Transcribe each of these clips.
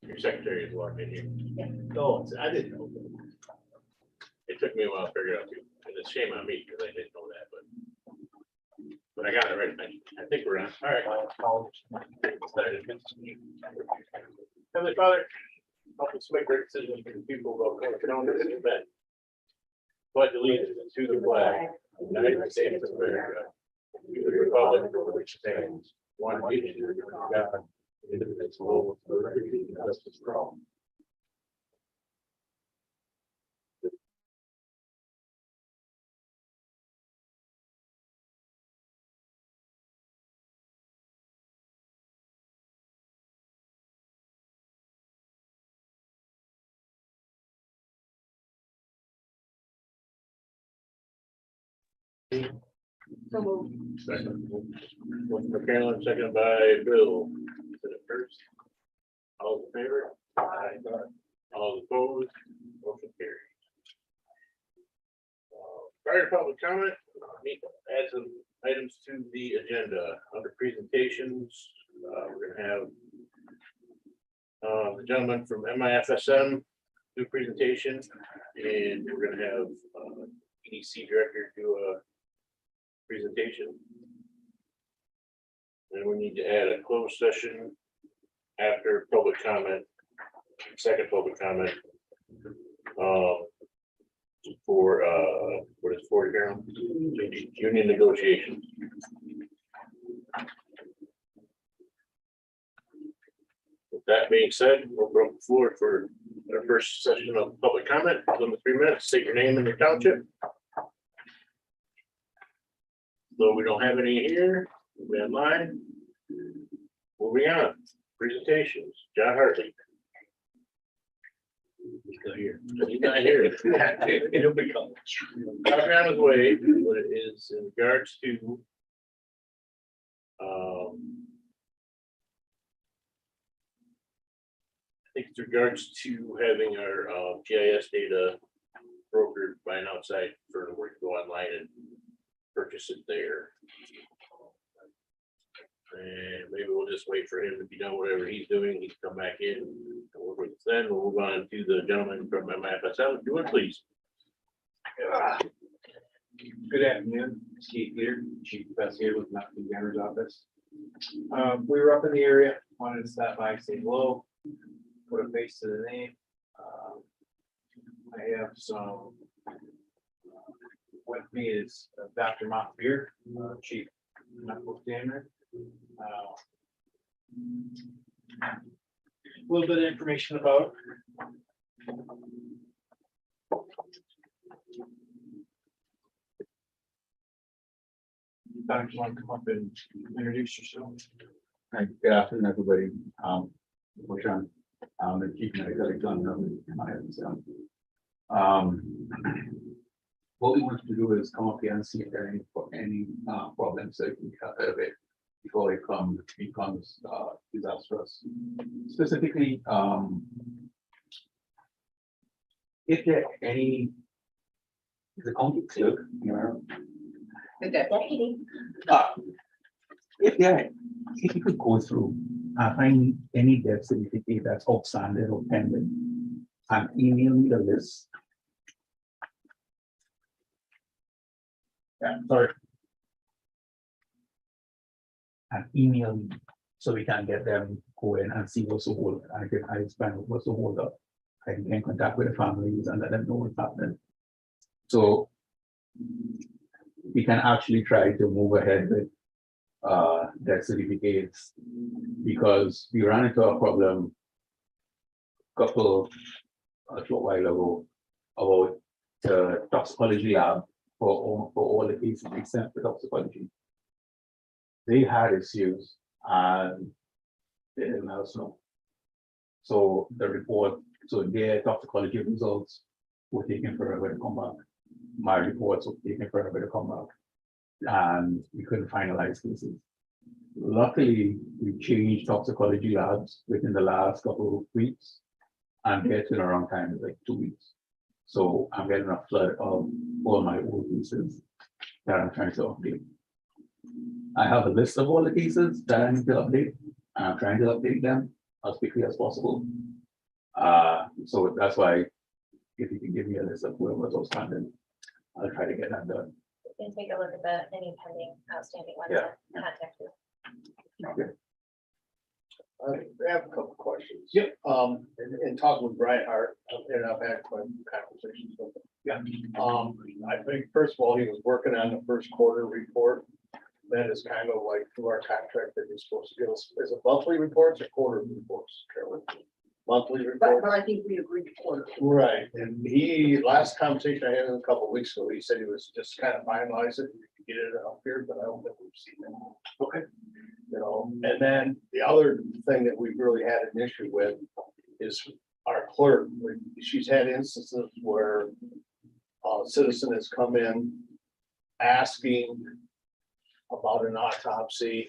Your secretary is walking in here. Yeah. No, I didn't know. It took me a while to figure it out too, and it's shame on me because I didn't know that, but I got it right. I think we're on. All right. Heavenly Father, help us make great decisions for the people about going on this event. Pledge allegiance to the flag of the United States of America, to the republic for which it stands, one nation under God, indivisible, with liberty and justice for all. So moved. Second. Motion by Carolyn, second by Bill. Is it first? All in favor? Aye. All opposed? Motion carries. Prior to public comment, need to add some items to the agenda under presentations. We're gonna have the gentleman from MIFSM do a presentation, and we're gonna have EDC director do a presentation. And we need to add a closed session after public comment, second public comment. For what is for here? Union negotiations. With that being said, we'll open up the floor for our first session of public comment. Limit 3 minutes. State your name and your township. Though we don't have any here, we'll be online. Moving on, presentations, John Hartley. He's not here. He's not here. It'll become. Talking on his way, what it is in regards to. I think it's regards to having our GIS data brokered by an outside firm where you go online and purchase it there. And maybe we'll just wait for him to be done whatever he's doing. He's come back in. Then we'll move on to the gentleman from MIFSM. Do it, please. Good afternoon, Steve here, Chief Investigator with Mountain View Governor's Office. We were up in the area, wanted to stop by, say hello, put a face to the name. I have some with me is Dr. Montbeer, Chief Medical Examiner. A little bit of information about. Doctor, you want to come up and introduce yourself? Hi, good afternoon, everybody. Sean, the Chief Medical Examiner of MIFSM. What we want to do is come up here and see if there are any problems that we can cut out of it before it becomes disastrous. Specifically, if there are any, the county clerk, The deputy. if you could go through and find any death certificate that's outstanding or pending and email me the list. Yeah, sorry. And email me so we can get them going and see what's the hold. I can explain what's the hold up. I can get in contact with the families and let them know what's happening. So we can actually try to move ahead with death certificates, because we ran into a problem a short while ago about the toxicology lab for all the cases except for toxicology. They had issues and they didn't let us know. So the report, so their toxicology results were taken forever to come back. My reports were taken forever to come back. And we couldn't finalize cases. Luckily, we changed toxicology labs within the last couple of weeks, and their turnaround time is like 2 weeks. So I'm getting a flood of all my old cases that I'm trying to update. I have a list of all the cases that I need to update. I'm trying to update them, as quickly as possible. So that's why if you can give me a list of whoever's outstanding, I'll try to get that done. We can take a look at any pending outstanding ones Yeah. and contact you. Okay. I have a couple questions. Yep. In talking with Brian Hart, and I've had quite a few conversations with him. Yeah. I think first of all, he was working on the first quarter report. That is kind of like through our contract that he's supposed to give us, is it monthly reports or quarterly reports, Carolyn? Monthly But reports? I think we agreed for. Right, and last conversation I had a couple of weeks ago, he said he was just kind of finalizing it, we could get it up here, but I don't think we've seen it. Okay. You know, and then the other thing that we've really had an issue with is our clerk. She's had instances where a citizen has come in asking about an autopsy,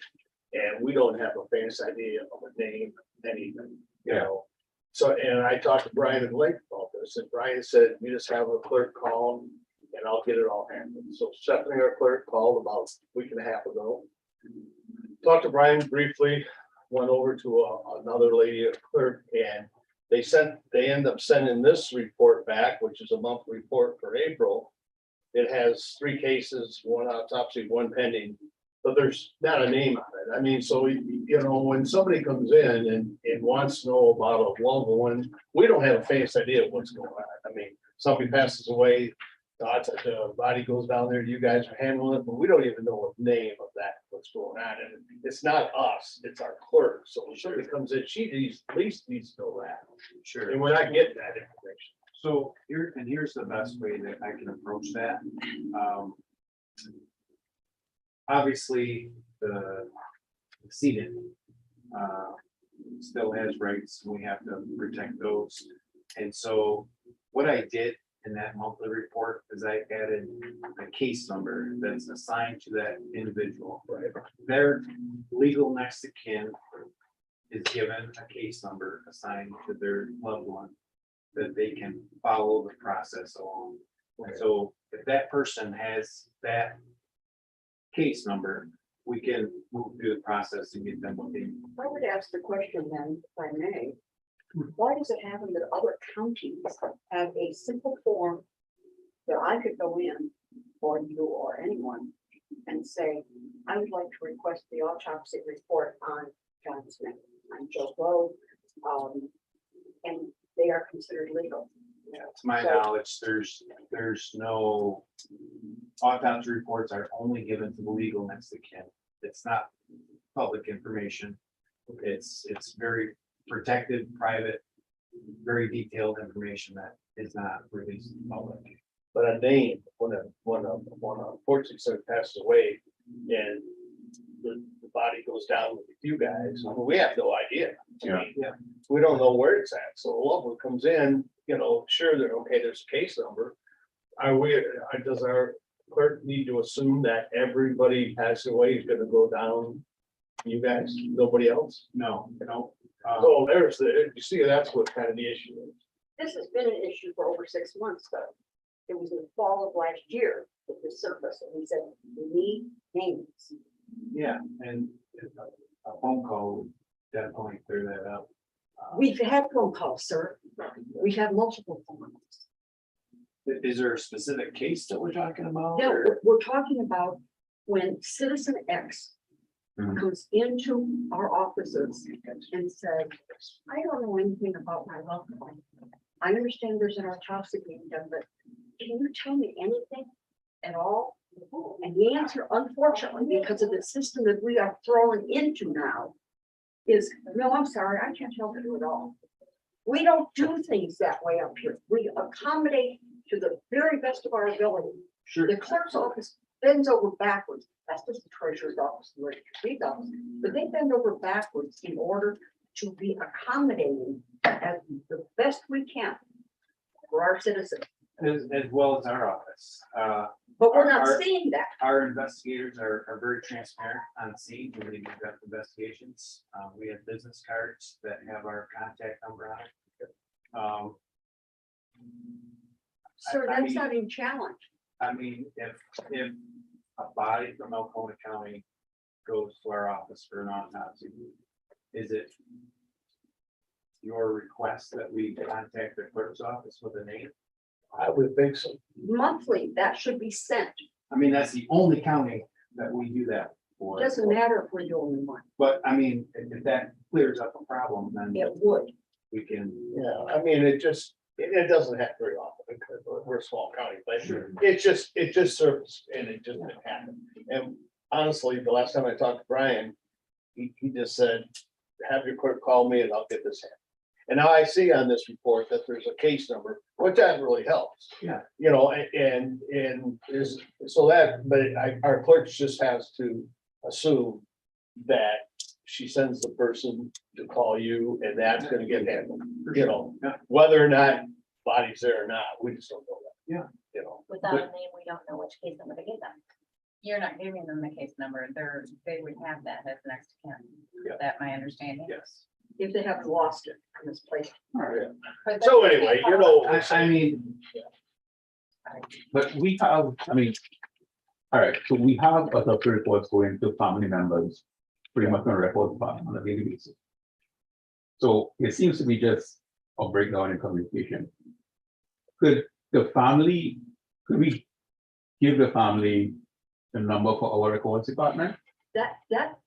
and we don't have a famous idea of a name, anything, you know? So, and I talked to Brian and Lake about this, and Brian said, you just have a clerk call and I'll get it all handled. So Stephanie, our clerk, called about a week and a half ago. Talked to Brian briefly, went over to another lady, a clerk, and they end up sending this report back, which is a monthly report for April. It has 3 cases, 1 autopsy, 1 pending, but there's not a name on it. I mean, so, you know, when somebody comes in and wants to know about a loved one, we don't have a famous idea of what's going on. I mean, somebody passes away, the body goes down there, you guys are handling it, but we don't even know the name of that, what's going on. And it's not us, it's our clerk. So when somebody comes in, at least needs to know that. Sure. And we're not getting that information. So here's the best way that I can approach that. Obviously, the decedent still has rights, and we have to protect those. And so what I did in that monthly report is I added a case number that's assigned to that individual. Their legal next of kin is given a case number assigned to their loved one that they can follow the process along. And so if that person has that case number, we can move through the process and get them what they need. I would ask the question then, if I may, why does it happen that other counties have a simple form that I could go in, or you or anyone, and say, I would like to request the autopsy report on John Smith, on Joe Blow, and they are considered legal. Yeah, to my knowledge, there's no autopsy reports are only given to the legal next of kin. It's not public information. It's very protected, private, very detailed information that is not released to the public. But a name, when a unfortunately somebody passes away and the body goes down with you guys, we have no idea. Yeah. We don't know where it's at. So a loved one comes in, you know, sure, they're okay, there's a case number. Does our clerk need to assume that everybody passing away is gonna go down you guys, nobody else? No. So you see, that's what kind of the issue is. This has been an issue for over 6 months, though. It was in the fall of last year that this surfaced, and we said, we need names. Yeah, and a phone call would definitely clear that up. We've had phone calls, sir. We have multiple phone calls. Is there a specific case that we're talking about? No, or- we're talking about when citizen X Mhm. comes into our offices and said, I don't know anything about my loved one. I understand there's an autopsy being done, but can you tell me anything at all? And the answer, unfortunately, because of the system that we are throwing into now, is, no, I'm sorry, I can't help you at all. We don't do things that way up here. We accommodate to the very best of our ability. Sure. The clerk's office bends over backwards. That's just the treasurer's office, the registry's office, but they bend over backwards in order to be accommodating as the best we can for our citizens. As well as our office. But we're not Our- seeing that. Our investigators are very transparent on scene when they conduct investigations. We have business cards that have our contact number on it. Sir, I that's mean- not in challenge. I mean, if a body from Elkhorn County goes to our office for an autopsy, is it your request that we contact the clerk's office with a name? I would think so. Monthly, that should be sent. I mean, that's the only county that we do that for. Doesn't matter if we're the only one. But I mean, if that clears up a problem, then It would. we can. Yeah, I mean, it doesn't happen very often because we're a small county, but Sure. it just surfaced and it just didn't happen. And honestly, the last time I talked to Brian, he just said, have your clerk call me and I'll get this handled. And now I see on this report that there's a case number, which that really helps. Yeah. You know, and is, so that, but our clerk just has to assume that she sends the person to call you and that's gonna get handled, you know, Yeah. whether or not body's there or not, we just don't know that. Yeah. You know, Without a name, we don't know which case number to give them. You're not giving them the case number, they would have that as next to kin. Yeah. Is that my understanding? Yes. If they haven't lost it in this place. But so they anyway, can't you follow- know. I mean, But we have, I mean. All right, so we have a couple reports going to family members, pretty much on a record file on a daily basis. So it seems to be just a breakdown in communication. Could the family, could we give the family the number for our records department? That.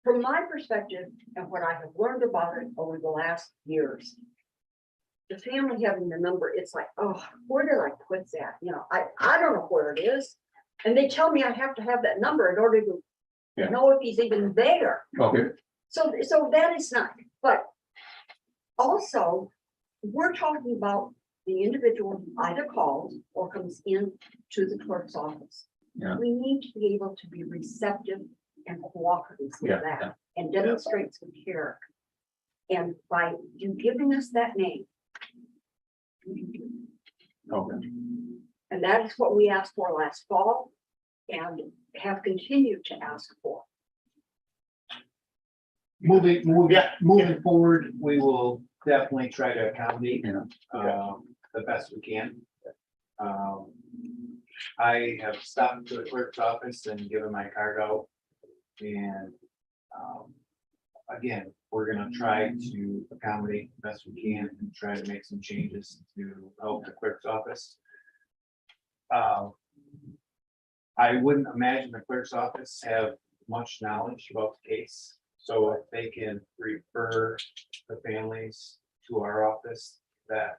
From my perspective and what I have learned about it over the last years. The family having the number, it's like, oh, where did I put that? You know, I don't know where it is. And they tell me I have to have that number in order to Yeah. know if he's even there. Okay, So that is not, but also, we're talking about the individual who either calls or comes in to the clerk's office. Yeah. We need to be able to be receptive and cooperative with Yeah, that and demonstrate some care. And by you giving us that name. okay. And that is what we asked for last fall and have continued to ask for. Moving forward, we will definitely try to accommodate, Yeah. the best we can. I have stopped to the clerk's office and given my card out. And, again, we're gonna try to accommodate the best we can and try to make some changes to help the clerk's office. I wouldn't imagine the clerk's office have much knowledge about the case. So if they can refer the families to our office, that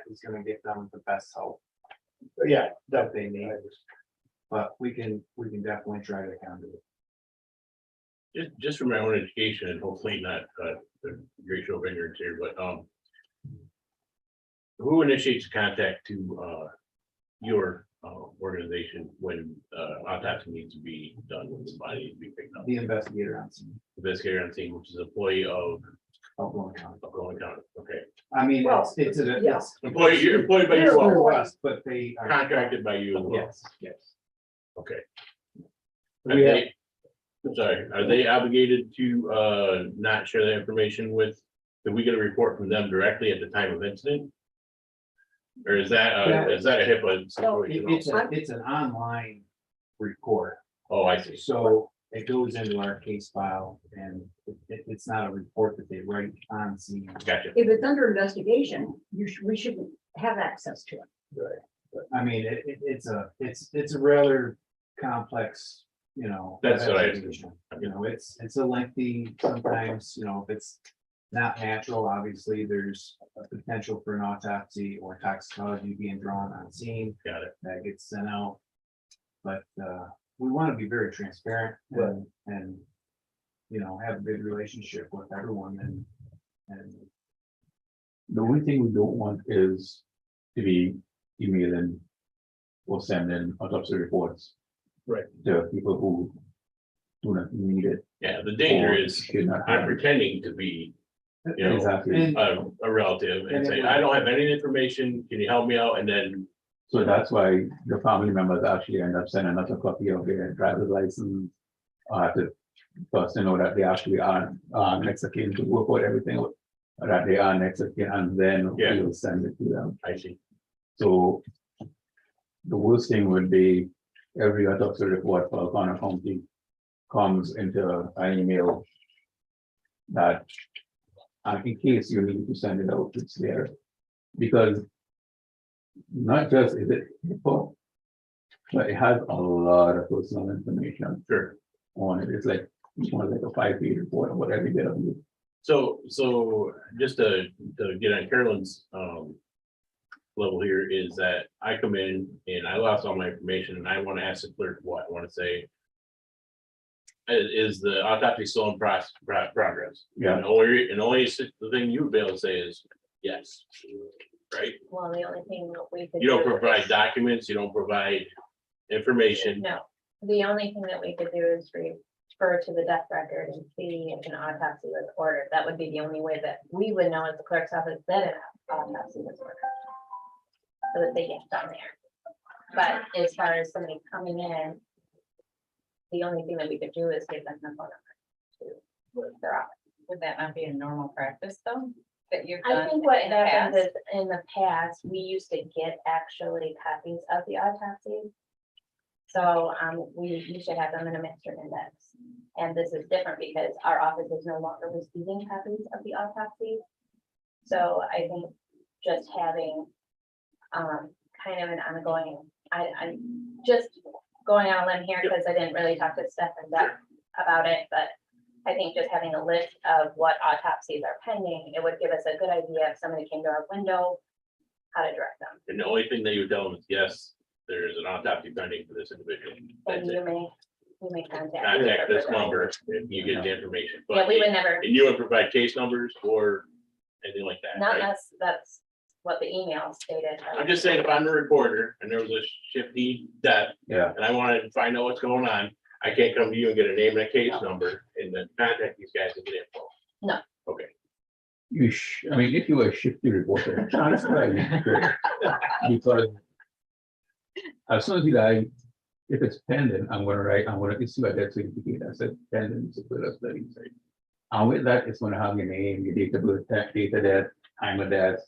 is gonna get them the best help Yeah, that they need. But we can definitely try to accommodate. Just for my own education and hopefully not, a great show of ignorance here, but, who initiates contact to, your, organization when, autopsy needs to be done, when the body needs to be picked up? The investigator on scene. Investigator on scene, which is employee of Oklahoma County. Oklahoma County, okay. I mean, Well, it's yeah. Employee, you're employed by It's your through law, us, but they are. contracted by you as well, Yes, yes. okay. We have- I'm sorry, are they obligated to, not share that information with, did we get a report from them directly at the time of incident? Or is that a HIPAA situation? It's an online report, Oh, I see. so it goes into our case file and it's not a report that they write on scene. Gotcha. If it's under investigation, we shouldn't have access to it. I mean, it's a rather complex, you know. That's what I investigation. You know, it's a lengthy, sometimes, you know, if it's not natural, obviously, there's a potential for an autopsy or toxicology being drawn on scene Got it. that gets sent out. But, we want to be very transparent and, you know, have a good relationship with everyone and The only thing we don't want is to be emailing or sending autopsy reports. Right. To people who do not need it. Yeah, the danger or is should not I'm have it. pretending to be You know, Exactly, a relative and say, I don't have any information, can you help me out? And then, so that's why the family members actually end up sending us a copy of their driver's license. To first to know that they actually are next of kin to report everything, that they are next of kin, and then Yeah. we'll send it to them. I see, So the worst thing would be every autopsy report for O'Connor County comes into an email that in case you need to send it out, it's there. Because not just is it HIPAA, but it has a lot of personal information Sure. on it. It's like, each one is like a 5-page report or whatever you get of it. So just to get on Carolyn's, level here is that I come in and I lost all my information and I want to ask the clerk what I want to say. Is the autopsy still in progress? Yeah. And only the thing you would be able to say is yes, right? Well, the only thing that we could. You don't do provide is- documents, you don't provide information. No, the only thing that we could do is refer to the death record and see if an autopsy was ordered. That would be the only way that we would know as the clerk's office that an autopsy was ordered. So that they get done there. But as far as somebody coming in, the only thing that we could do is give them the phone number to their office. Would that not be a normal practice though? That you've I done think what in the happens past? is, in the past, we used to get actually copies of the autopsies. So, we should have them in a master index. And this is different because our office is no longer receiving copies of the autopsies. So I think just having, kind of an ongoing, I just going on a limb here because I didn't really talk to Steph in depth about it, but I think just having a list of what autopsies are pending, it would give us a good idea if somebody came to our window, how to direct them. And the only thing that you tell them is, yes, there is an autopsy pending for this individual. That's And it. you may contact. Contact this number if you get the information. Yeah, But we would never, and you would provide case numbers or anything like that, not right? us, that's what the email stated. I'm just saying, if I'm a reporter and there was a shifty death Yeah. and I wanted to find out what's going on, I can't come to you and get a name and a case number and then contact these guys and get info. No. Okay, I mean, if you were a shifty reporter, chances are you could. Because as soon as you die, if it's pending, I'm gonna issue a death certificate that says pending, so that's the inside. And with that, it's gonna have your name, your date of birth, date of death, time of death.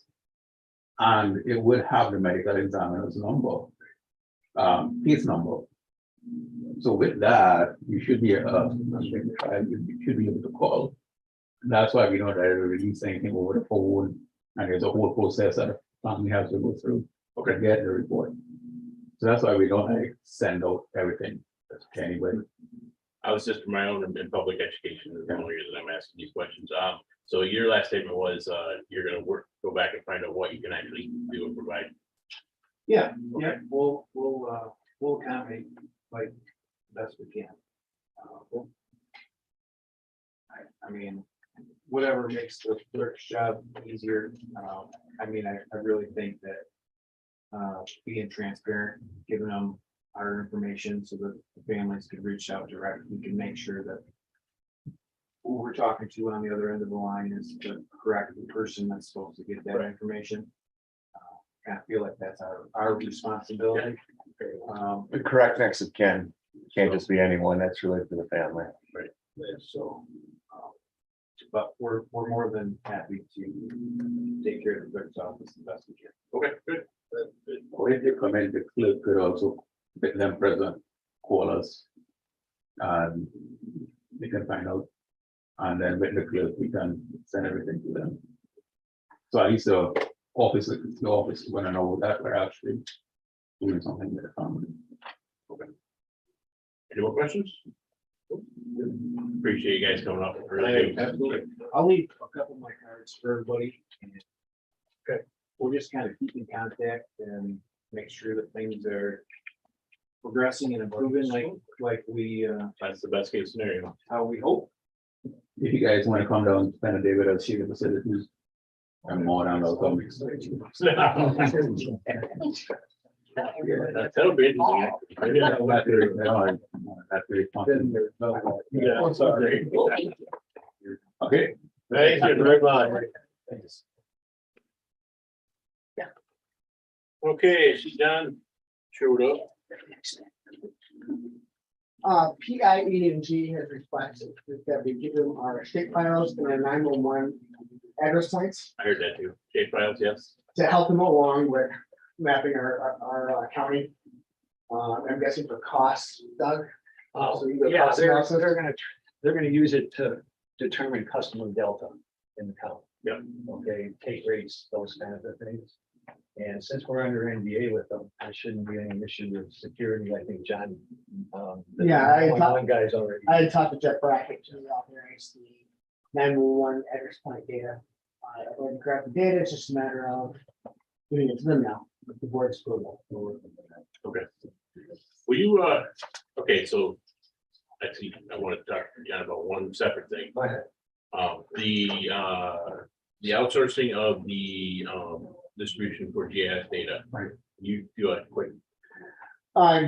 And it would have the medical examiner's number, case number. So with that, you should be, you should be able to call. That's why we don't release anything over the phone, and there's a whole process that the family has to go through to get the report. So that's why we don't like send out everything to anybody. I was just for my own in public education, is the only reason I'm asking these questions. So your last statement was, you're gonna go back and find out what you can actually do and provide. Yeah, we'll accommodate like best we can. I mean, whatever makes the clerk's job easier. I mean, I really think that being transparent, giving them our information so that the families could reach out directly, we can make sure that who we're talking to on the other end of the line is the correct person that's supposed to get that information. I feel like that's our responsibility. The correct next of kin can't just be anyone, that's really for the family. So, but we're more than happy to take care of the clerk's office the best we can. Okay, good. Or if they come in, the clerk could also make them present, call us. And we can find out. And then with the clerk, we can send everything to them. So at least the office is gonna know that we're actually doing something with the family. Any more questions? Appreciate you guys coming up. Really do. Absolutely. I'll leave a couple of my cards for everybody. Okay, we'll just kind of keep in contact and make sure that things are progressing and improving like we, That's the best case scenario. how we hope. If you guys wanna come down, spend a day with us, see the facilities. I'm more than welcome. That'll be interesting. That's very fun. Yeah, sorry. Okay. Thank you very much. Okay, she's done. Showed up. PIE&G has requested that we give them our state files and our 911 address points I heard that too. Shape files, yes. to help them along with mapping our county. I'm guessing for costs, Doug. So you go Yeah, cost they're analysis. gonna use it to determine customer delta. in the town. Yep. Okay, take rates, those kinds of things. And since we're under NDA with them, there shouldn't be any issue with security. I think John. Yeah, I thought- One guy's already. I had talked to Jeff Brackett to authorize the 911 address point data. I've already grabbed the data, it's just a matter of giving it to them now, with the board's approval. Okay. Will you, okay, so actually, I want to talk to John about one separate thing. Go ahead. The outsourcing of the, distribution for GIS data. Right. You do it quick.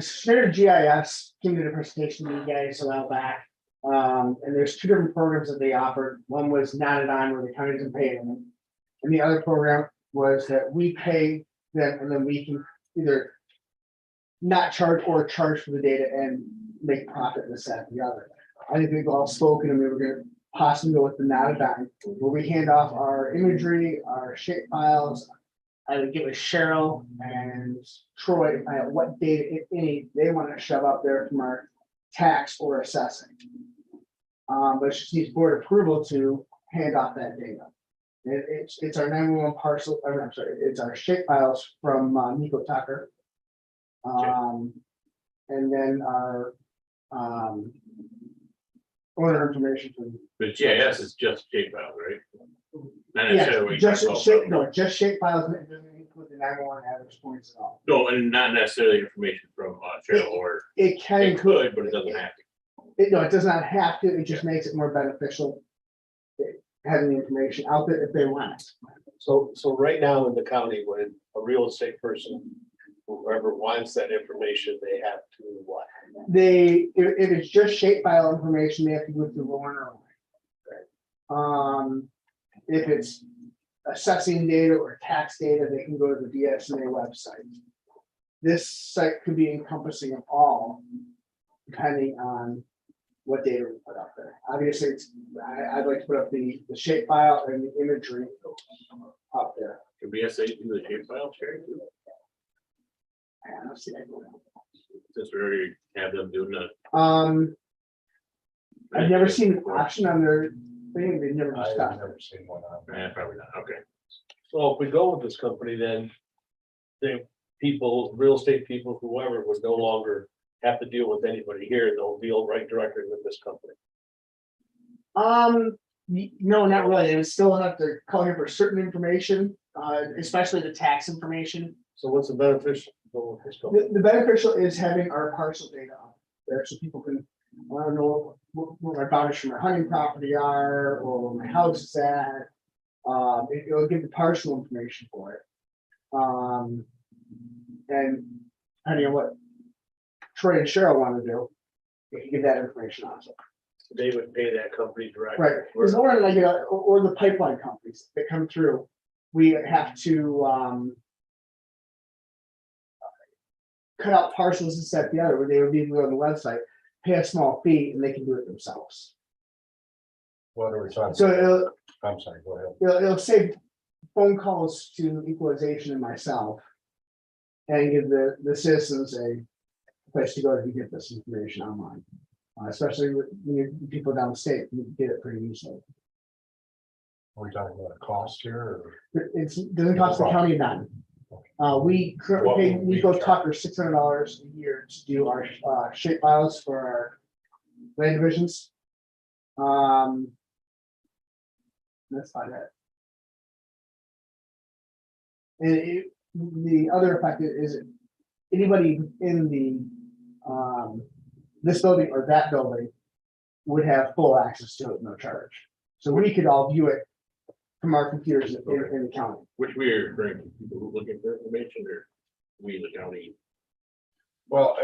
Standard GIS came to the presentation to you guys a while back. And there's two different programs that they offered. One was knotted on where the county doesn't pay them. And the other program was that we pay them and then we can either not charge or charge for the data and make profit in this, that, and the other. I think we've all spoken and we were gonna possibly go with the knotted on, where we hand off our imagery, our shape files. I would get with Cheryl and Troy, what data, if any, they want to shove up there from our tax or assessing. But it just needs board approval to hand off that data. It's our 911 parcel, I'm sorry, it's our shape files from Nico Tucker. And then our owner information from. But GIS is just shape file, right? Not Yeah, necessarily. just shape, no, just shape files, it doesn't include the 911 address points at all. No, and not necessarily information from, Cheryl or, It can it include, could, but it doesn't have to. no, it does not have to, it just makes it more beneficial. Having the information out there if they want it. So right now in the county, when a real estate person, whoever wants that information, they have to what? If it's just shape file information, they have to go through Warner. If it's assessing data or tax data, they can go to the DSNA website. This site could be encompassing of all, depending on what data we put up there. Obviously, I'd like to put up the shape file and the imagery up there. Could BSA do the shape file sharing too? And let's see, I go down. Since we already have them doing the. I've never seen an option on their thing, they've never I've discussed. never seen one on. Yeah, probably not, okay. So if we go with this company, then the people, real estate people, whoever would no longer have to deal with anybody here. They'll deal right directly with this company. No, not really. They would still have to call here for certain information, especially the tax information. So what's the beneficial? to go with this company? The beneficial is having our parcel data up there so people can, I don't know where my boundaries from my hunting property are or where my house is at. It'll give the parcel information for it. And depending on what Troy and Cheryl want to do, they can give that information also. They would pay that company directly. Right, because or like, or the pipeline companies that come through, we have to, cut out parcels and set the other, where they would be on the website, pay a small fee and they can do it themselves. What are we talking? So I'm sorry, go ahead. it'll save phone calls to equalization and myself. And give the citizens a place to go to get this information online. Especially with people downstate, you can get it pretty easily. Are we talking about a cost here or? It doesn't cost the county none. We currently What pay would we Nico charge? Tucker $600 a year to do our shape files for our land divisions. That's about it. And the other effect is anybody in the this building or that building would have full access to it, no charge. So we could all view it from our computers in the county. Which we are referring to people who are looking for information or we, the county. Well,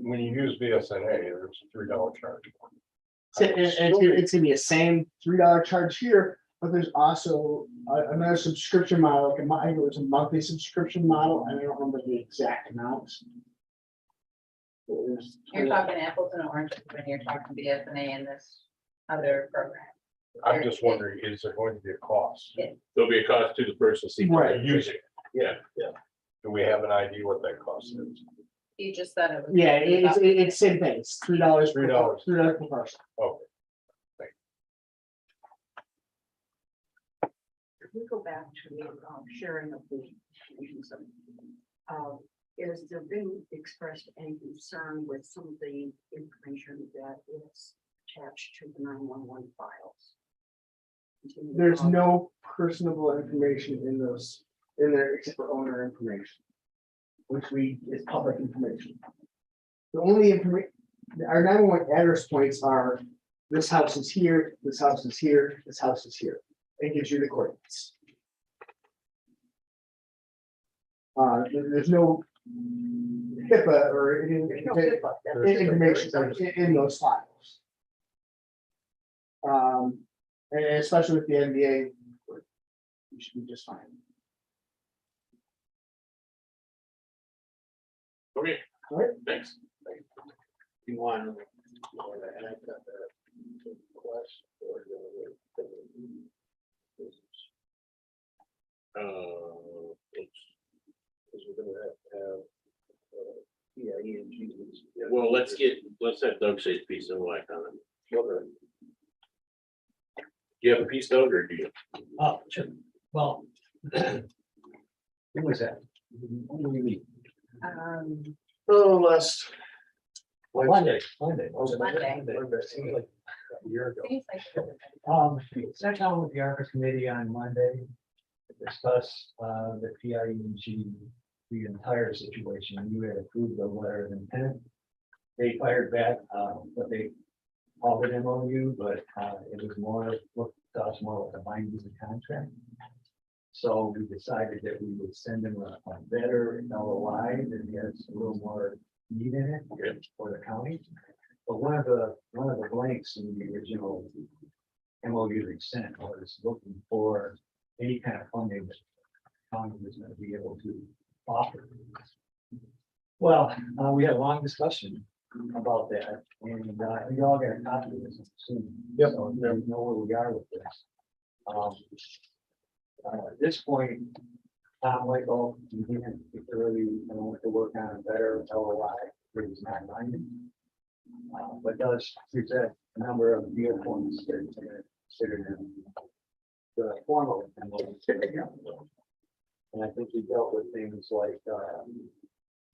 when you use BSNA, there's a $3 charge. So, and it's gonna be a same $3 charge here, but there's also another subscription model, like I think it was a monthly subscription model, and I don't remember the exact amounts. You're talking apples and oranges when you're talking BSNA in this other program. I'm just wondering, is there going to be a cost? There'll be a cost to the person seeking. Right. Using. Yeah, Do we have an idea what that cost is? You just said it was. Yeah, it's same thing, it's $3. $3. $3 per person. Okay. we go back to the sharing of the information, is there been expressed any concern with some of the information that is attached to the 911 files? There's no personable information in those, in there except for owner information, which is public information. The only information, our 911 address points are, this house is here, this house is here, this house is here. It gives you the coordinates. There's no HIPAA or information in those files. And especially with the NBA, you should be just fine. Okay, All right. thanks. You want. And I've got the request for the. Because we're gonna have to have. Yeah, ENG. Well, let's have Doug say his piece and we'll act on it. Okay. Do you have a piece, Doug, or do you? Oh, sure. Well. Who was that? When do we meet? Oh, last. Monday. Monday. Monday. Seems like a year ago. Seems like- Sat down with the ARPA committee on Monday to discuss the PIEG, the entire situation. You had approved the letter of intent. They fired back, but they called it MOU, but it was more, looked to us more like a binding contract. So we decided that we would send them a better LOI that has a little more meat in it for the county. But one of the blanks in the original MOU they sent was looking for any kind of funding that the county was going to be able to offer. Well, we had a long discussion about that, and we all got a copy of this soon. Yep. So we know where we are with this. At this point, Tom Michael, he didn't particularly want to work on a better LOI, but he's not minding. But does present a number of deal points that are considered in the formal MOU. And I think he dealt with things like,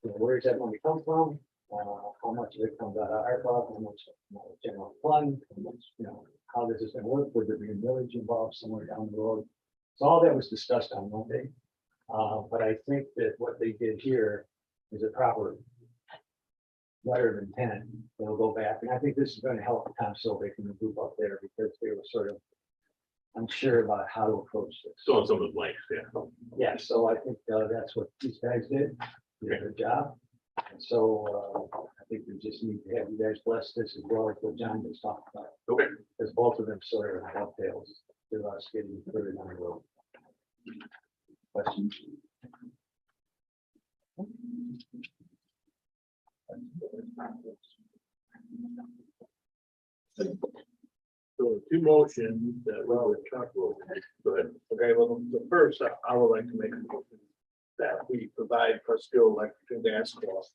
where's that money come from? How much of it comes out of ARPA, how much general fund, how much, how this is going to work, would there be a village involved somewhere down the road? So all that was discussed on Monday. But I think that what they did here is a proper letter of intent. They'll go back, and I think this is going to help Tom Silvick and the group up there because they were sort of unsure about how to approach this. Still on some of the blanks, yeah. Yeah, so I think that's what these guys did. They did a good job. And so I think we just need to have you guys bless this as well as what John just talked about. Okay. Because both of them sort of dovetails to us getting further down the road. Questions? So two motions that we were talking about. Go ahead. Okay, well, the first, I would like to make a motion that we provide Prescott Electric and Gas Cost.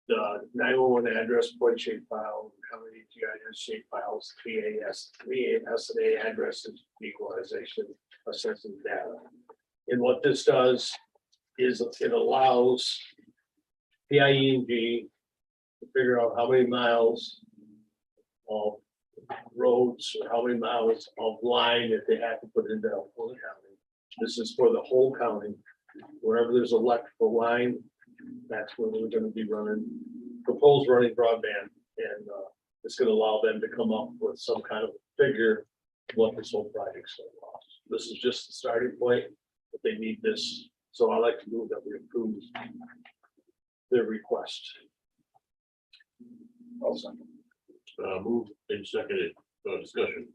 The 911 address point shape file, county GIS shape files, VAS and A addresses, equalization, assessing data. And what this does is it allows PIE&G to figure out how many miles of roads or how many miles of line that they have to put into Elkhorn County. This is for the whole county. Wherever there's electrical line, that's where we're gonna be running, proposed running broadband. And it's gonna allow them to come up with some kind of figure of what this whole project's gonna cost. This is just the starting point, but they need this. So I like to move that we approve their request. Also. Moved and seconded, discussion.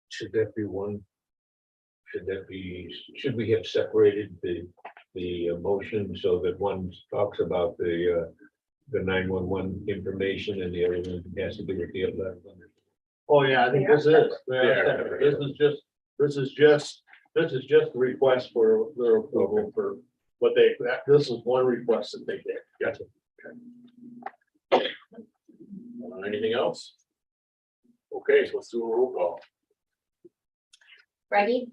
Should that be one? Should we have separated the motion so that one talks about the 911 information and the other one has to do with the other? Oh, yeah, I think this is, this is just the request for their approval for what they, this is one request that they did. Gotcha. Anything else? Okay, so let's do a roll call. Reggie,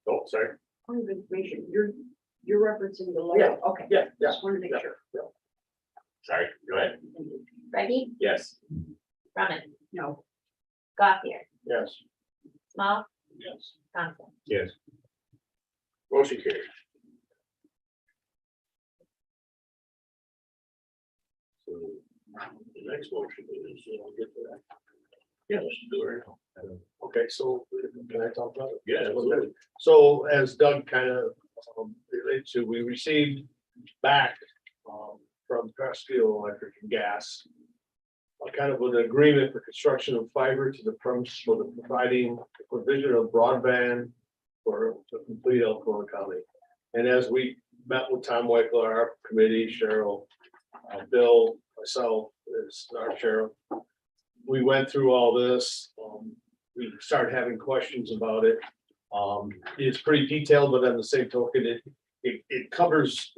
Oh, sorry. Point of information, you're referencing the letter, okay. Yeah, yeah. Just wanted to make sure. Sorry, go ahead. Reggie, Yes. Brumman, No, Gothier, Yes. Small, Yes. Thompson. Yes. Motion carries. So the next motion is, I'll get to that. Yeah, let's do it. Okay, so can I talk about it? Yeah, absolutely. So as Doug kind of related to, we received back from Prescott Electric and Gas kind of an agreement for construction of fiber to the premise for the providing the provision of broadband for the complete Elkhorn County. And as we met with Tom Weichel, our committee, Cheryl, Bill, myself, as our sheriff, we went through all this. We started having questions about it. It's pretty detailed, but on the same token, it covers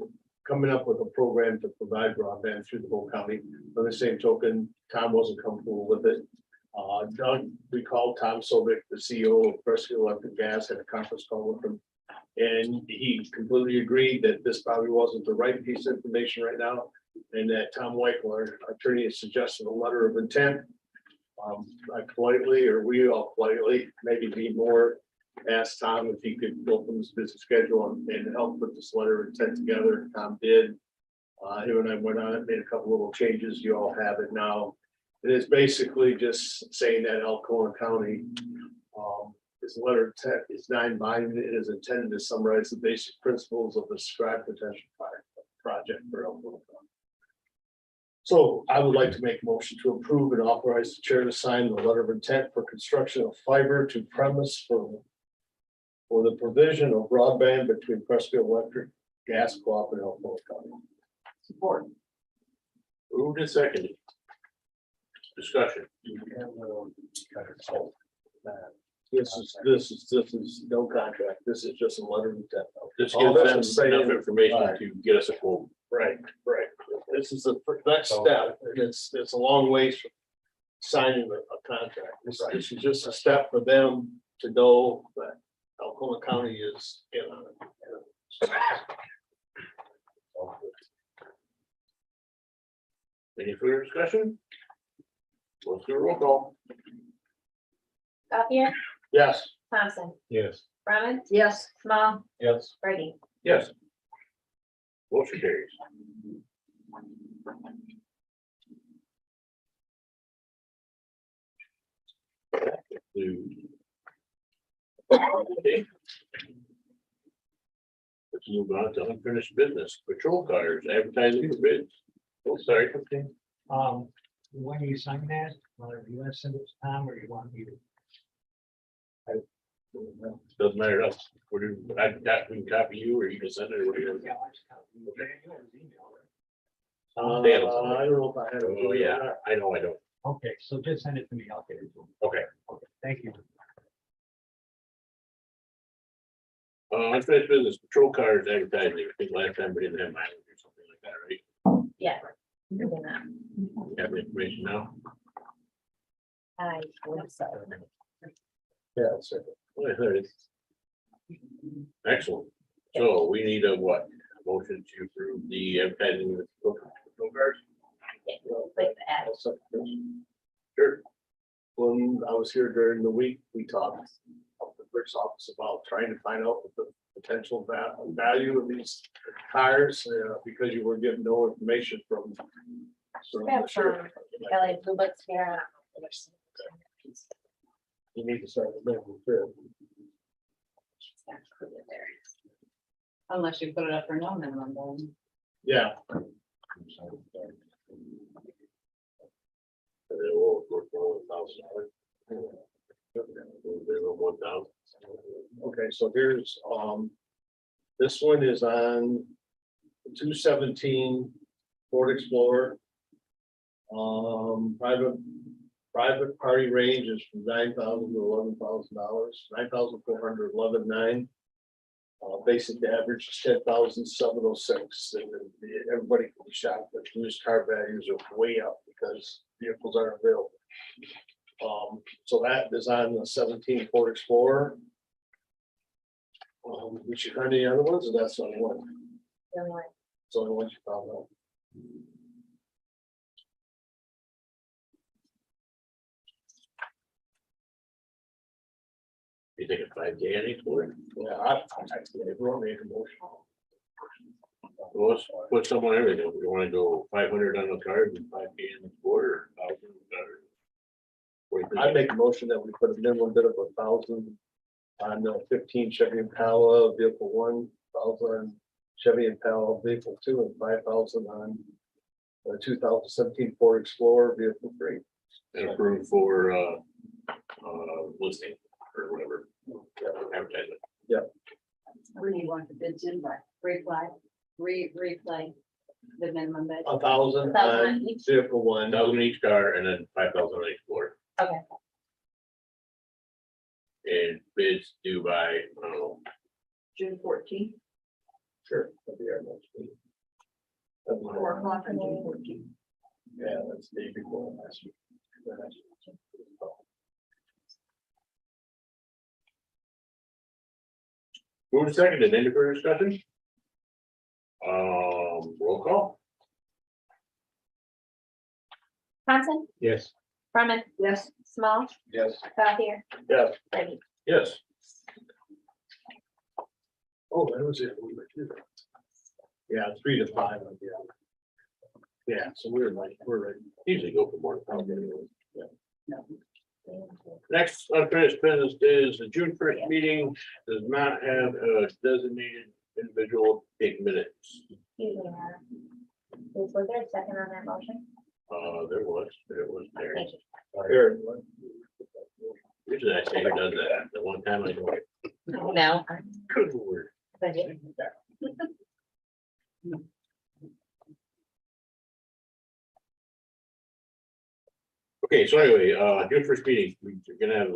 coming up with a program to provide broadband through the whole county. On the same token, Tom wasn't comfortable with it. Doug, we called Tom Sovic, the CEO of Prescott Electric Gas, had a conference call with him. And he completely agreed that this probably wasn't the right piece of information right now. And that Tom Weichel, our attorney, has suggested a letter of intent. I politely, or we all politely, maybe be more, asked Tom if he could open his business schedule and help put this letter of intent together. Tom did. Him and I went on it, made a couple little changes. You all have it now. It is basically just saying that Elkhorn County, this letter of intent is non-binding. It is intended to summarize the basic principles of the described potential project for Elkhorn County. So I would like to make a motion to approve and authorize the chair to sign the letter of intent for construction of fiber to premise for the provision of broadband between Prescott Electric, Gas Co-op and Elkhorn County. support. Moved and seconded. Discussion. This is no contract. This is just a letter of intent. This All gives that's them saying- enough information to get us a quote. Right. This is the next step, and it's a long ways from signing a contract. This is just a step for them to know that Elkhorn County is in on it. Any further discussion? Let's do a roll call. Gothier, Yes. Thompson, Yes. Brumman, Yes, Small, Yes. Reggie. Yes. Motion carries. Okay. Let's move on to unfinished business, patrol cars, advertising for bids. Oh, sorry. When you sign that, you want to send it to Tom or you want me to? Doesn't matter to us. We can copy you or you can send it or whatever. I don't know if I had. Oh, yeah, I know I don't. Okay, so just send it to me. I'll get it to him. Okay. Okay, thank you. Unfinished business, patrol cars, advertising. I think last time we didn't have mileage or something like that, right? Yeah. we can do that. Have the information now? I believe so. Yeah, that's it. Oh, there it is. Excellent. So we need a what? A motion to approve the advertising with patrol cars? With the ad. Sure. When I was here during the week, we talked at the clerk's office about trying to find out what the potential value of these tires, because you were getting no information from. We have Kelly Blue Books here. You need to start with that. Unless you put it up for no minimum, then. Yeah, okay, so here's, this one is on 217 Ford Explorer. Private party range is from $9,000 to $11,000, $9,411.9. Basic average is 10,706. Everybody can be shocked that used car values are way up because vehicles aren't available. So that is on the 17 Ford Explorer. Did you find any other ones, or that's the only one? Don't worry. It's the only one you found out. You think a 5K any for it? Yeah, I everyone made a motion. Well, let's put someone everything. We wanna go 500 on the card and 5K in the quarter. I make a motion that we put a minimum bid of 1,000 on the 15 Chevy Impala vehicle 1,000 Chevy Impala vehicle 2, and 5,000 on the 2017 Ford Explorer vehicle 3. And approve for listing or whatever. Advertisement. When you want the bids in by, Replay, replay the minimum bid. 1,000 1,000 on on each. vehicle 1. 1,000 each car and then 5,000 on each floor. Okay. And bids due by, I don't know, June 14th, Sure. That'd be our next meeting. 4 o'clock on June 14th. Yeah, that's the day before last week. move second and any further discussion? Roll call? Thompson, Yes. Brumman, Yes, Small, Yes. Gothier, Yeah. Ready. Yes. Oh, that was it. Yeah, 3 to 5. Yeah. Yeah, so we're ready. Usually go for more than 1,000 anyway. Next unfinished business is the June 1st meeting does not have a designated individual take minutes. Excuse me, Madam. Was there a second on that motion? There was there. Thank you. Here. Usually I say who does that. The one time I do it. No. Good word. Thank you. Okay, so anyway, June 1st meeting, we're gonna have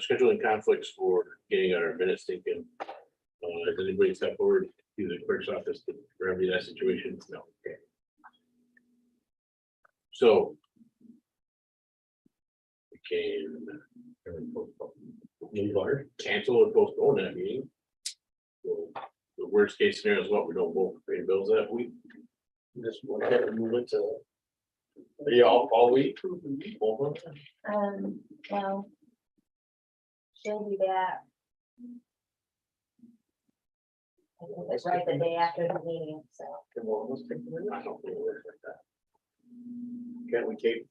scheduling conflicts for getting our minutes taken. Does anybody step forward to the clerk's office to remedy that situation? No, okay. So. We can. Cancel or postpone that meeting. So, the worst case scenario is what, we don't both pay bills that week. Just want to move it to. Yeah, all week. Well, she'll be back. I think it's right the day after the meeting, so. I don't think it works like that. Can't we keep,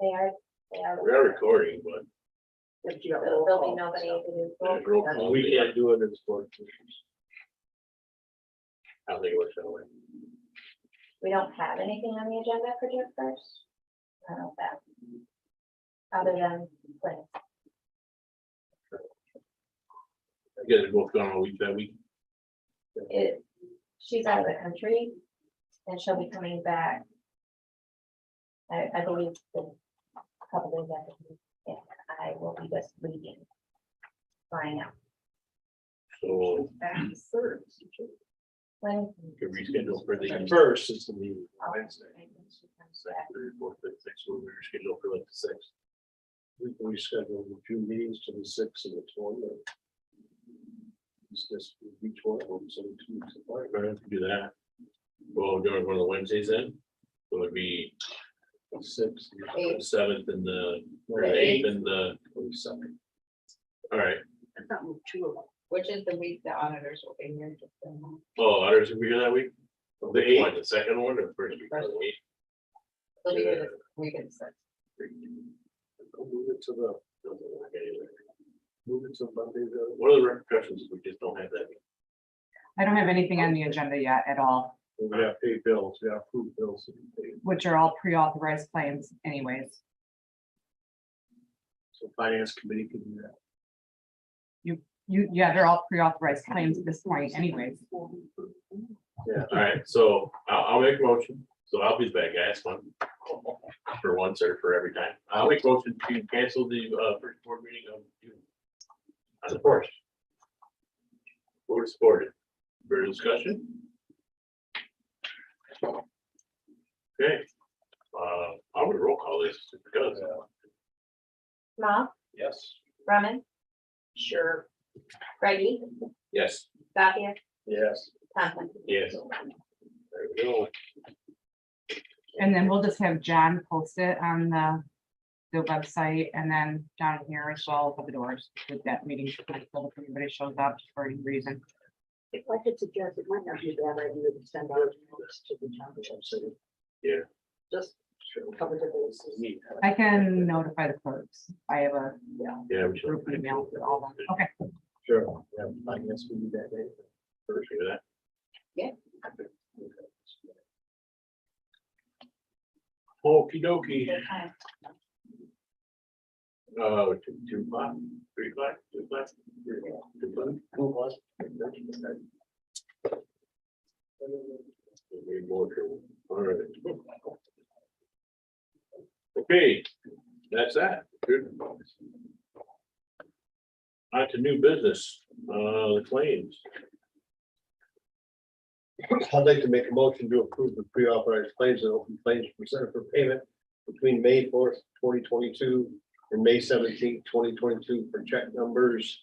They are. we are recording, but. if you got There'll roll be call. nobody to do. there's roll call. We can't do it as board. I don't think it works that way. We don't have anything on the agenda for June 1st. I don't know that. Other than plans. You guys are both gone all week that week. She's out of the country and she'll be coming back. I believe a couple days after, and I will be just leaving. Flying out. So Back to third. When? we can reschedule for the First is the meeting. Wednesday. Second, third, fourth, fifth, sixth, we're scheduled for like the 6th. We scheduled the 2 meetings to the 6th and the 20th. It's just each one of them, so 2 weeks apart. We're going to do that. Well, during one of the Wednesdays then, so it'd be 6th. the 7th and the 8th and the 22nd. all right. I thought we 2 of them. Which is the week the auditors will be here. Just so you know. Oh, others will be here that week? The 8th, the second one or first week? First. They'll be here this week and six. Move it to the, move it to Monday. What are the repercussions if we just don't have that? I don't have anything on the agenda yet at all, We have to pay bills, we have approved bills to be paid. which are all pre-authorized claims anyways. So finance committee can do that. Yeah, they're all pre-authorized claims at this point anyways. Yeah. All right, so I'll make a motion. So I'll be the bad guy, it's fun. For once or for every time. I'll make a motion to cancel the first board meeting of June. On the first. Board supported. For discussion. Okay. I'm gonna roll call this because Small, Yes. Brumman, Sure. Reggie, Yes. Gothier, Yes. Thompson. Yes. There we go. And then we'll just have John post it on the website and then down here as well for the doors with that meeting. So if anybody shows up for any reason. If I could suggest, it might not be a bad idea to send out notice to the township, so. Yeah. Just cover the bases. I can notify the clerks. I have a Yeah, we should. group email with all of them. Okay. Sure. Yeah, I guess we do that day. First of that. Yeah. Okey dokey. Good time. 2 o'clock, 3 o'clock, 2 o'clock. 2 o'clock. Need more trouble. All right. Okay, that's that. Good. On to new business, the claims. I'd like to make a motion to approve the pre-authorized claims and open claims presented for payment between May 4th, 2022 and May 17th, 2022 for check numbers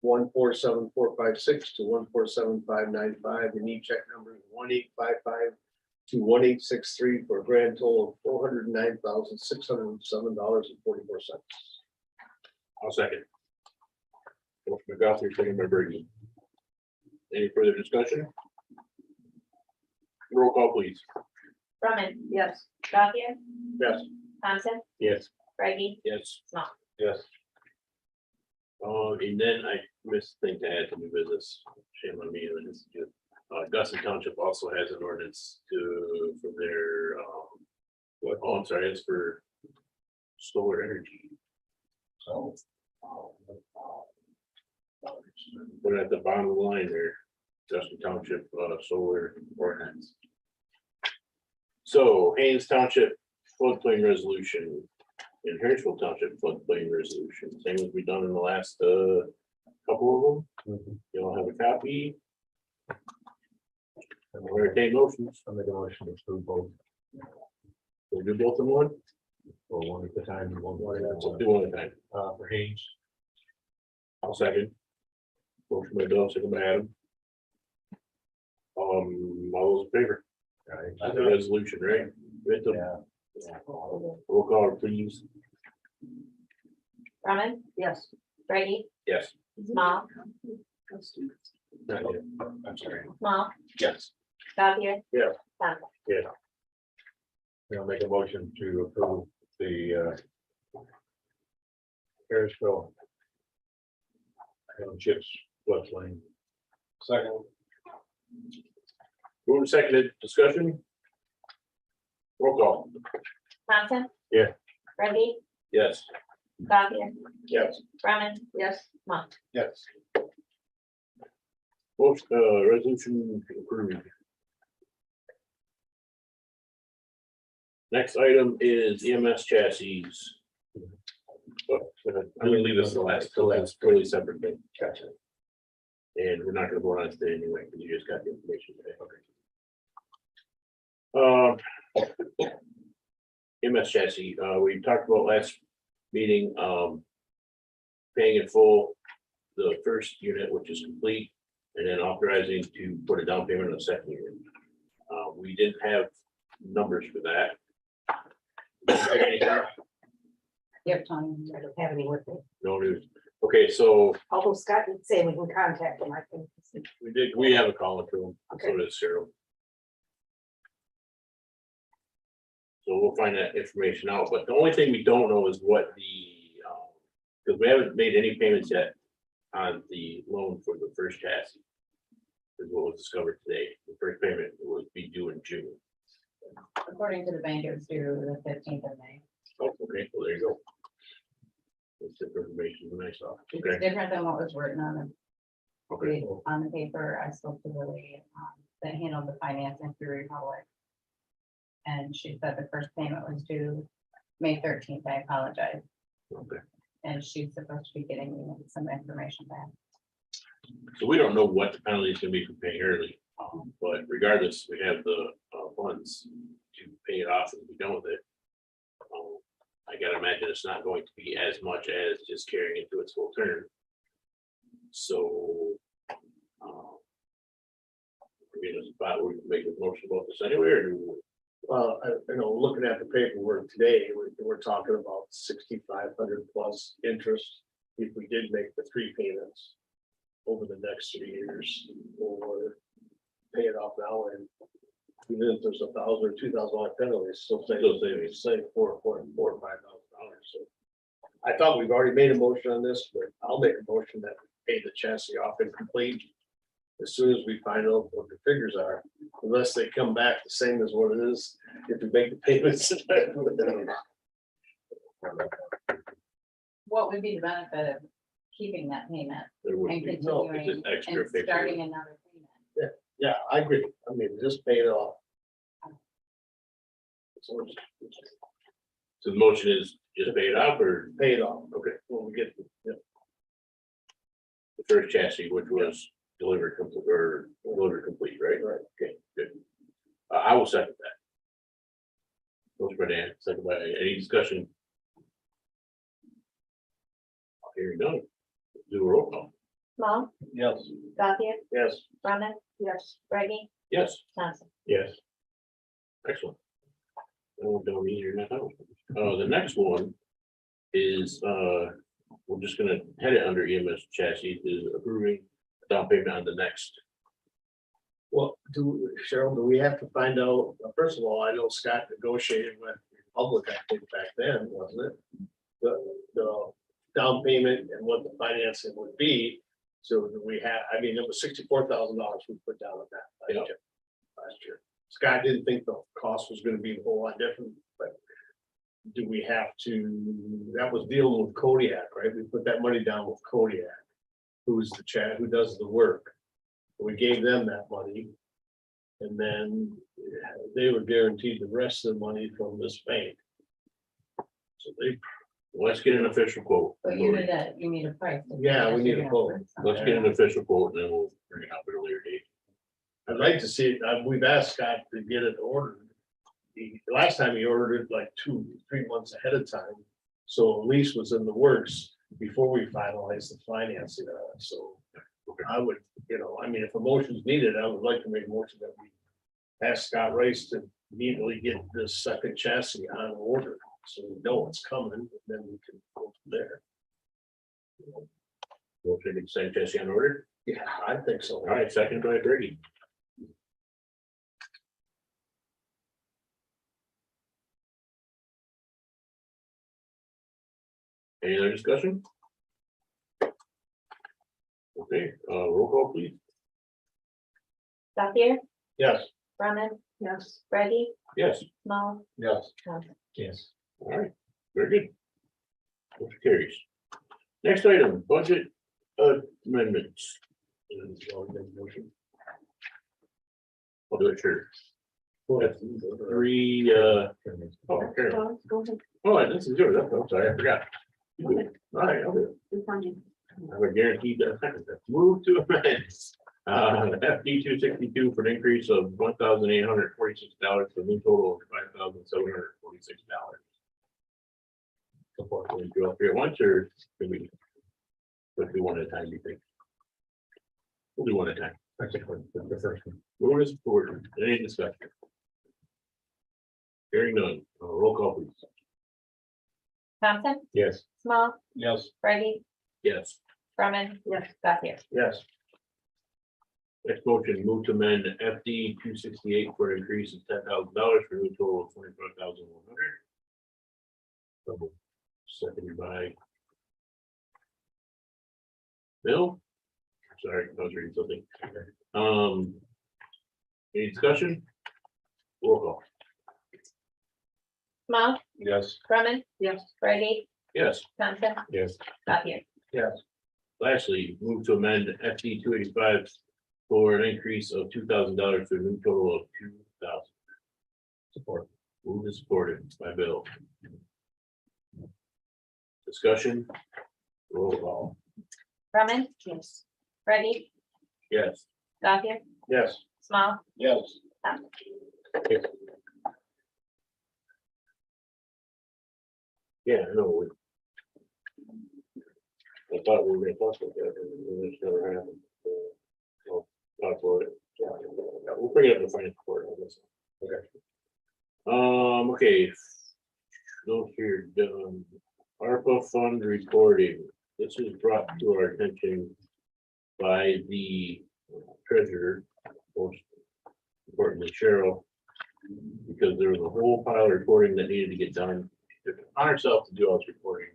147456 to 147595 and e-check numbers 1855 to 1863 for a grand total of $409,607.44. I'll second. Motion by Gothier, second by Brady. Any further discussion? Roll call, please. Brumman, Yes. Gothier, Yes. Thompson, Yes. Reggie, Yes. Small. Yes. And then I missed a thing to add to new business. Shame on me. This is good. Guston Township also has an ordinance for their, I'm sorry, it's for solar energy. So. Put it at the bottom of the line there, Guston Township, solar ordinance. So Haynes Township floodplain resolution. In Harrisville Township floodplain resolution, same as we done in the last couple of them. You'll have a copy. And we'll entertain motions. I'll make a motion to approve both, We'll do both in one. or one at a time. We'll do one at a time. For Haynes. I'll second. Motion by Bill, second by Adam. All those in favor? That's the resolution, right? Right, the- Yeah. Roll call, please. Brumman, Yes. Reggie, Yes. Small, Not yet. I'm sorry. Small, Yes. Gothier. Yeah. Thompson. I'll make a motion to approve the Harrisville Townships floodplain. Second. Moving seconded, discussion? Roll call. Thompson. Yeah. Reggie, Yes. Gothier, Yes. Brumman, Yes. Small. Yes. Most, resolution approved. Next item is EMS chassis. I'm gonna leave this the last, till that's totally separate thing. Gotcha. And we're not gonna vote on it today anyway, because you just got the information today. EMS chassis, we talked about last meeting, paying in full the first unit, which is complete, and then authorizing to put a down payment on the second unit. We didn't have numbers for that. Yep, Tony, I don't have any with me. No news. Okay, so Although Scott did say we can contact him, I think. we have a call to him, so does Cheryl. So we'll find that information out, but the only thing we don't know is what because we haven't made any payments yet on the loan for the first chassis. Is what was discovered today. The first payment would be due in June. According to the bank, it was due the 15th of May. Oh, okay, well, there you go. That's different information than I saw. It's Okay, different than what was written okay. on the paper. I spoke to the lady that handled the financing through Republic. And she said the first payment was due May 13th. I apologize. Okay. And she's supposed to be getting me some information back. So we don't know what the penalty is gonna be for paying early, but regardless, we have the funds to pay it off and be done with it. I gotta imagine imagine it's not going to be as much as just carrying it to its full term. So. In a spot where we can make a motion about this anyway, or do looking at the paperwork today, we're talking about 6,500 plus interest. If we did make the 3 payments over the next 3 years, or pay it off now, and even if there's $1,000 or $2,000 penalty, it's still say $4,000 or $5,000. So I thought we've already made a motion on this, but I'll make a motion that we pay the chassis off and complete as soon as we find out what the figures are, unless they come back the same as what it is, if we make the payments. What would be the benefit of keeping that payment there would and be, no, it's continuing just extra and paperwork. starting another payment? Yeah, I agree. I mean, just pay it off. So So the motion is just pay it off, or pay it off. okay, When we get, yeah, the first chassis, which was delivered complete, or delivered complete, right? Right. Okay, good. I will second that. Motion by Dan, second by, any discussion? Hearing none. Do a roll call. Small, yes, Gauthier, yes. Brumman, yes, Brady, Yes. Thompson. Yes. Excellent. That'll go easier now. The next one is, we're just gonna head it under EMS chassis, is approving down payment on the next. Well, Cheryl, do we have to find out, first of all, I know Scott negotiated with Republic, I think back then, wasn't it? The down payment and what the financing would be. So do we have, I mean, it was $64,000 we put down on that last year. Scott didn't think the cost was gonna be a whole lot different, but do we have to, that was dealing with Kodiak, right? We put that money down with Kodiak, who's the who does the work. We gave them that money. And then they were guaranteed the rest of the money from this bank. So they, Let's get an official quote. But you need a price. Yeah, we need a quote. Let's get an official quote, and then we'll bring it up at a later date. I'd like to see it, we've asked Scott to get it ordered. Last time he ordered it like 2-3 months ahead of time. So a lease was in the works before we finalized the financing on it, so. I would, I mean, if a motion is needed, I would like to make a motion that we ask Scott Rice to immediately get this second chassis on order. So we know it's coming, and then we can go from there. We'll take the same chassis on order. Yeah, I think so. All right, second by Brady. Any other discussion? Okay, roll call please. Gauthier, Yes. Brumman, Yes. Brady, Yes. Small, Yes. Thompson. Yes. All right, very good. Motion carries. Next item, budget amendments. I'll do it, sure. Three, oh, okay. Go ahead. Oh, this is yours. I'm sorry, I forgot. All right, I'll do it. You're fine. I have a guaranteed move to amend. FD 262 for an increase of $1,846 for a new total of $5,746. Support, can we go up here at once, or can we? Let's do one at a time, you think? We'll do one at a time. The first one. Move is support, any discussion? Hearing none, roll call please. Thompson, Yes. Small, Yes. Brady, Yes. Brumman, Yes. Gauthier. Yes. Next motion, move to amend FD 268 for an increase of $10,000 for a new total of $25,100. Seconded by Bill. Sorry, I was reading something. Any discussion? Roll call. Small, Yes. Brumman, Yes. Brady, Yes. Thompson, Yes. Gauthier. Yes. Lastly, move to amend FD 285 for an increase of $2,000 for a new total of $2,000. Support. Move is supported by Bill. Discussion. Roll call. Brumman, Yes. Brady, Yes. Gauthier, Yes. Small, Yes. Thompson. Yeah, I know. I thought we were gonna talk about that, and it's never happened. So, talk about it. Yeah, we'll bring it up in the finance report, I guess. Okay. Okay. Those here done. ARPA fund reporting. This is brought to our attention by the treasurer, most importantly Cheryl, because there was a whole pile of reporting that needed to get done. She took it on herself to do all this reporting.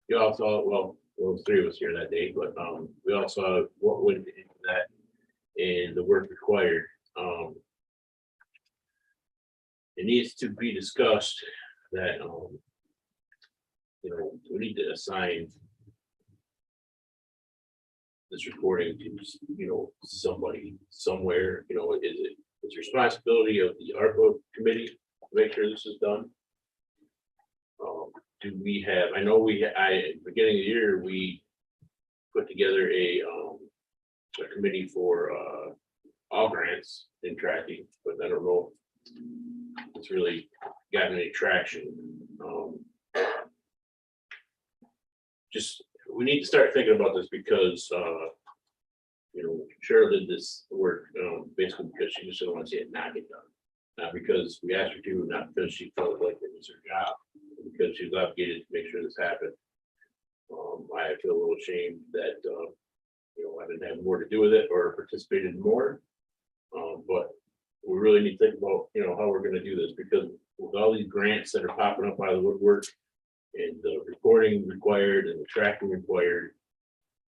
We all saw, well, there was 3 of us here that day, but we all saw what went into that and the work required. It needs to be discussed that you know, we need to assign this reporting to, you know, somebody somewhere, you know, it's responsibility of the ARPA committee to make sure this is done. Do we have, I know beginning of the year, we put together a committee for all grants in tracking, but I don't know if it's really gotten any traction. Just, we need to start thinking about this because, you know, Cheryl did this work basically because she just didn't want to see it not get done. Not because we asked her to, not because she felt like it was her job, because she was obligated to make sure this happened. I feel a little ashamed that, you know, I didn't have more to do with it or participated more. But we really need to think about, you know, how we're going to do this, because with all these grants that are popping up out of the woodwork and the reporting required and the tracking required,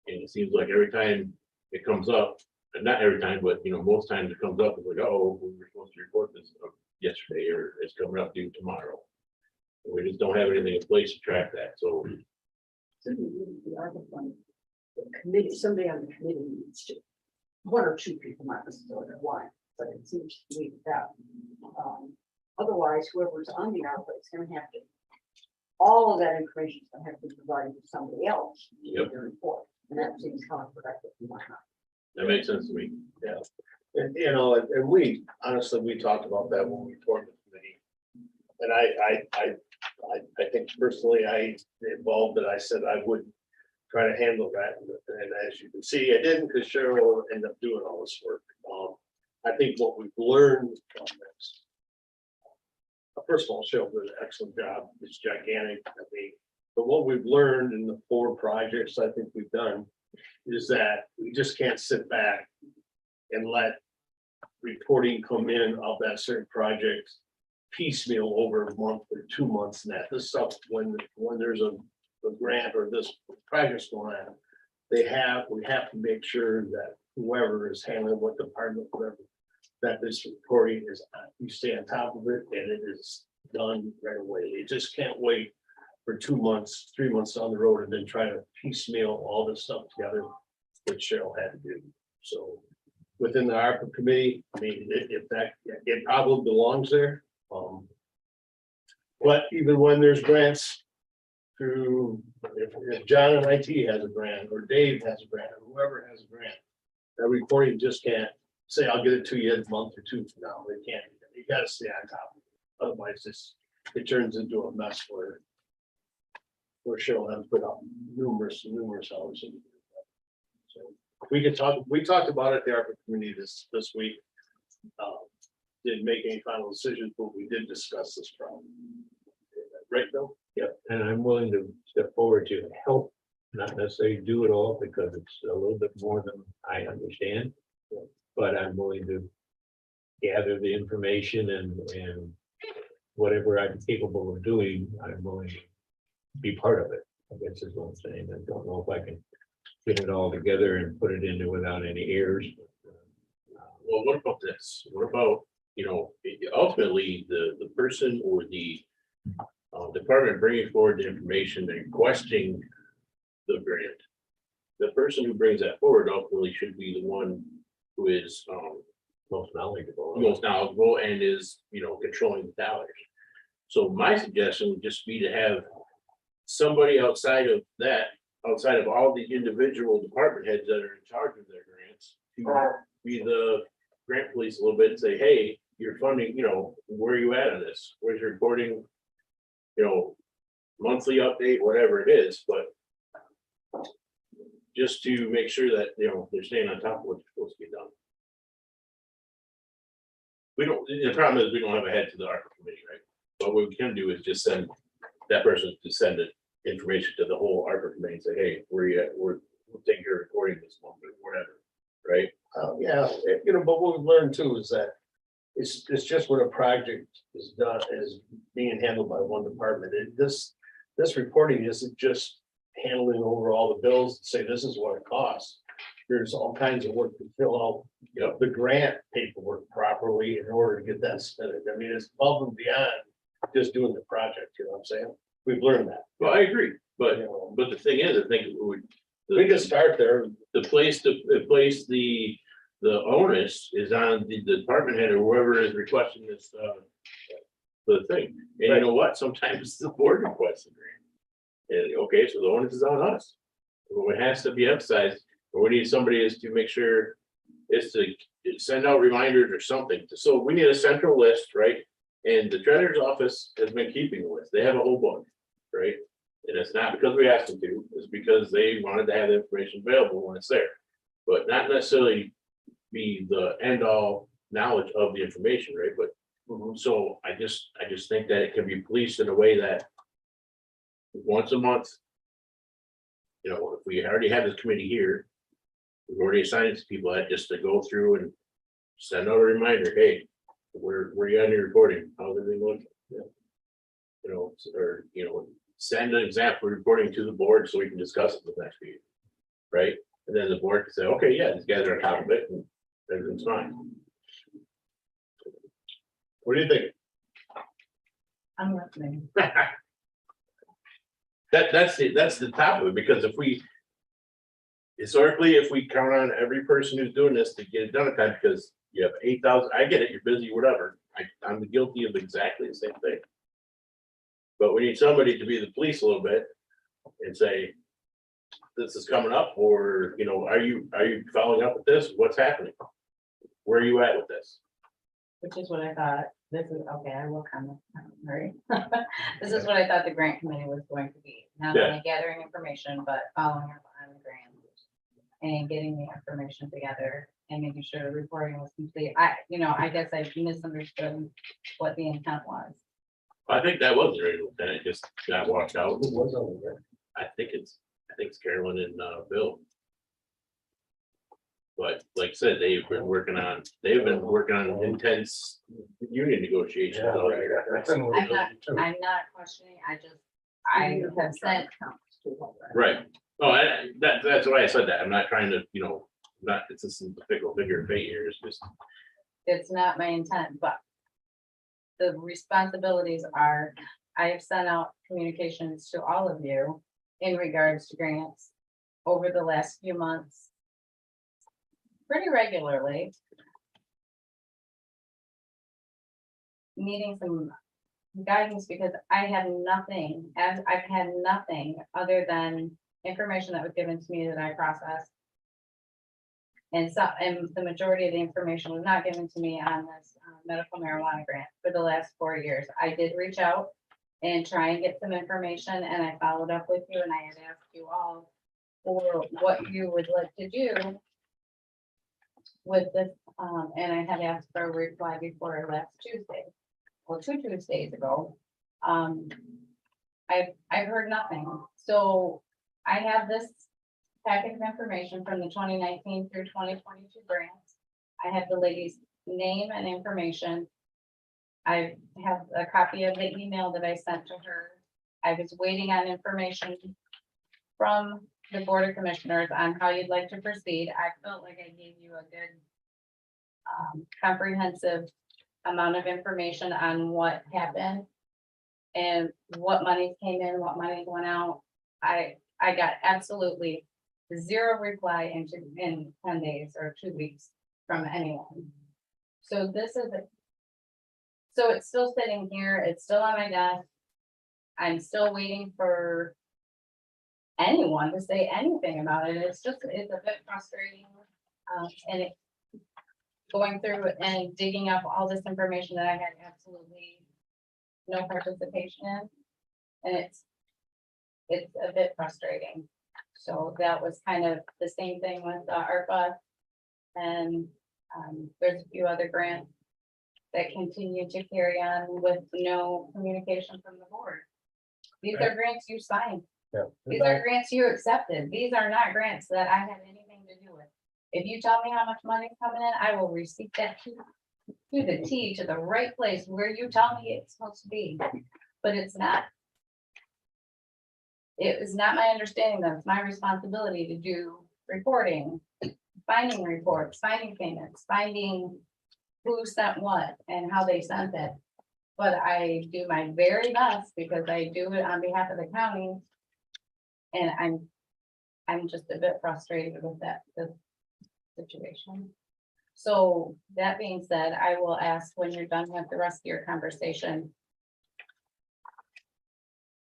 and it seems like every time it comes up, and not every time, but you know, most times it comes up, it's like, oh, we were supposed to report this yesterday, or it's coming up due tomorrow. We just don't have anything in place to track that, so. The ARPA fund, the committee, somebody on the committee needs to, 1 or 2 people, not necessarily one, but it seems to me that, otherwise whoever's on the ARPA is gonna have to, all of that information is gonna have to be provided to somebody else. To do the report, and that seems counterproductive in my mind. That makes sense to me. Yeah, and you know, and we honestly, we talked about that when we formed the committee. And I think personally, I involved that I said I would try to handle that. And as you can see, I didn't, because Cheryl will end up doing all this work. I think what we've learned from this. First of all, Cheryl did an excellent job. It's gigantic. I mean, but what we've learned in the 4 projects I think we've done is that we just can't sit back and let reporting come in of that certain project piecemeal over a month or 2 months. And that this stuff, when there's a grant or this project's going on, we have to make sure that whoever is handling what department, whatever, that this reporting is, you stay on top of it and it is done right away. You just can't wait for 2 months, 3 months down the road and then try to piecemeal all this stuff together, which Cheryl had to do. So within the ARPA committee, I mean, if that, it probably belongs there. But even when there's grants through, if John and IT has a grant, or Dave has a grant, or whoever has a grant, that reporting just can't say, I'll get it to you in a month or 2 from now. It can't. You gotta stay on top of it. Otherwise, it turns into a mess where Cheryl has put up numerous hours. So we talked about it at the ARPA committee this week. Didn't make any final decisions, but we did discuss this problem. Right, Bill? Yeah, and I'm willing to step forward to help, not necessarily do it all, because it's a little bit more than I understand. But I'm willing to gather the information and whatever I'm capable of doing, I'm willing to be part of it. I guess is what I'm saying. I don't know if I can get it all together and put it into without any errors. Well, what about this? What about, you know, ultimately the person or the department bringing forward the information and requesting the grant? The person who brings that forward ultimately should be the one who is Most knowledgeable. and is, you know, controlling the dollars. So my suggestion would just be to have somebody outside of all the individual department heads that are in charge of their grants, to be the grant police a little bit and say, hey, you're funding, you know, where are you at on this? Where's your reporting? You know, monthly update, whatever it is, but just to make sure that, they're staying on top of what's supposed to be done. We don't, the problem is we don't have a head to the ARPA committee, right? But what we can do is just send that person to send it information to the whole ARPA committee and say, hey, we're taking your recording this month or whatever, right? Yeah, but what we've learned too is that it's just when a project is done, is being handled by one department. This reporting isn't just handling over all the bills and say, this is what it costs. There's all kinds of work to fill out, the grant paperwork properly in order to get that submitted. I mean, it's above and beyond just doing the project, you know what I'm saying? We've learned that. Well, I agree, but You know, the thing is, I think it would. we can start there. The place the onus is on the department head or whoever is requesting this, the thing. And you know what? Sometimes the board requests a grant. And okay, so the onus is on us. What has to be emphasized, or we need somebody is to make sure is to send out reminders or something. So we need a central list, right? And the treasurer's office has been keeping the list. They have a whole book, right? And it's not because we asked them to, it's because they wanted to have the information available when it's there. But not necessarily be the end all knowledge of the information, right? But so I just think that it can be policed in a way that once a month, if we already have this committee here, we've already assigned it to people that just to go through and send out a reminder, hey, where you on your recording? How's everything look? Send an example reporting to the board so we can discuss it with next meeting. Right? And then the board can say, okay, yeah, these guys are on top of it and everything's fine. What do you think? I'm listening. That's the top of it, because historically, if we count on every person who's doing this to get it done at time, because you have 8,000, I get it, you're busy, whatever. I'm guilty of exactly the same thing. But we need somebody to be the police a little bit and say, this is coming up, or, are you following up with this? What's happening? Where are you at with this? Which is what I thought, this is, okay, I will comment, right? This is what I thought the grant committee was going to be, not only gathering information, but following up on the grant. And getting the information together and making sure the reporting was complete. I guess I misunderstood what the intent was. I think that was the original, and it just got washed out. Who was over there? I think it's Carolyn and Bill. But like I said, they've been working on intense union negotiations already. I'm not questioning, I have sent. Right. Oh, that's why I said that. I'm not trying to, it's just a fickle figure of fate here. It's just. It's not my intent, but the responsibilities are, I have sent out communications to all of you in regards to grants over the last few months. Pretty regularly. Needing some guidance because I have nothing, I've had nothing other than information that was given to me that I processed. And the majority of the information was not given to me on this medical marijuana grant for the last 4 years. I did reach out and try and get some information, and I followed up with you, and I had asked you all for what you would like to do with this, and I had asked for a reply before last Tuesday, well, 2 Tuesdays ago. I've heard nothing, so I have this packet of information from the 2019 through 2022 grants. I have the lady's name and information. I have a copy of the email that I sent to her. I was waiting on information from the Board of Commissioners on how you'd like to proceed. I felt like I gave you a good comprehensive amount of information on what happened and what monies came in, what monies went out. I got absolutely zero reply in 10 days or 2 weeks from anyone. So this is so it's still sitting here, it's still on my desk. I'm still waiting for anyone to say anything about it. It's a bit frustrating. And going through and digging up all this information that I had absolutely no participation in. And it's a bit frustrating. So that was kind of the same thing with ARPA. And there's a few other grants that continue to carry on with no communication from the board. These are grants you signed. Yeah. These are grants you accepted. These are not grants that I had anything to do with. If you tell me how much money is coming in, I will receipt that to the T, to the right place where you tell me it's supposed to be, but it's not. It is not my understanding that it's my responsibility to do reporting, finding reports, finding payments, finding who sent what and how they sent it. But I do my very best because I do it on behalf of the county. And I'm just a bit frustrated with that, the situation. So that being said, I will ask when you're done with the rest of your conversation.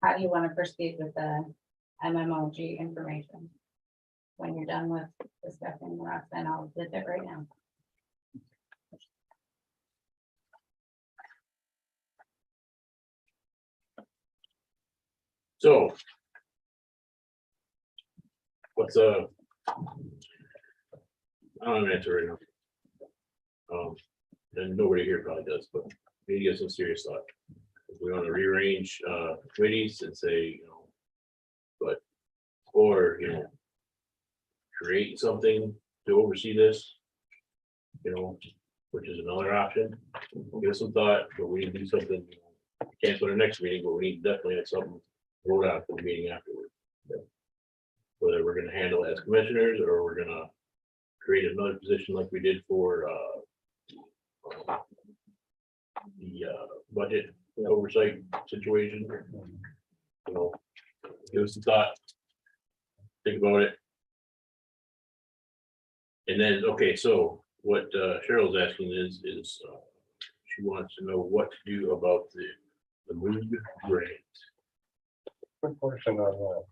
How do you want to proceed with the MMOG information? When you're done with discussing the rest, and I'll zip it right now. So. What's I don't have an answer right now. And nobody here probably does, but maybe get some serious thought. If we want to rearrange committees and say, you know. But, or, you know. Create something to oversee this. You know, which is another option. Give us some thought, but we need to do something. Can't go to the next meeting, but we need to definitely have something rolled out for the meeting afterward. Whether we're gonna handle it as commissioners or we're gonna create another position like we did for the budget oversight situation. You know, give us some thought. Think about it. And then, okay, so what Cheryl's asking is she wants to know what to do about the mood grant. Quick question on that.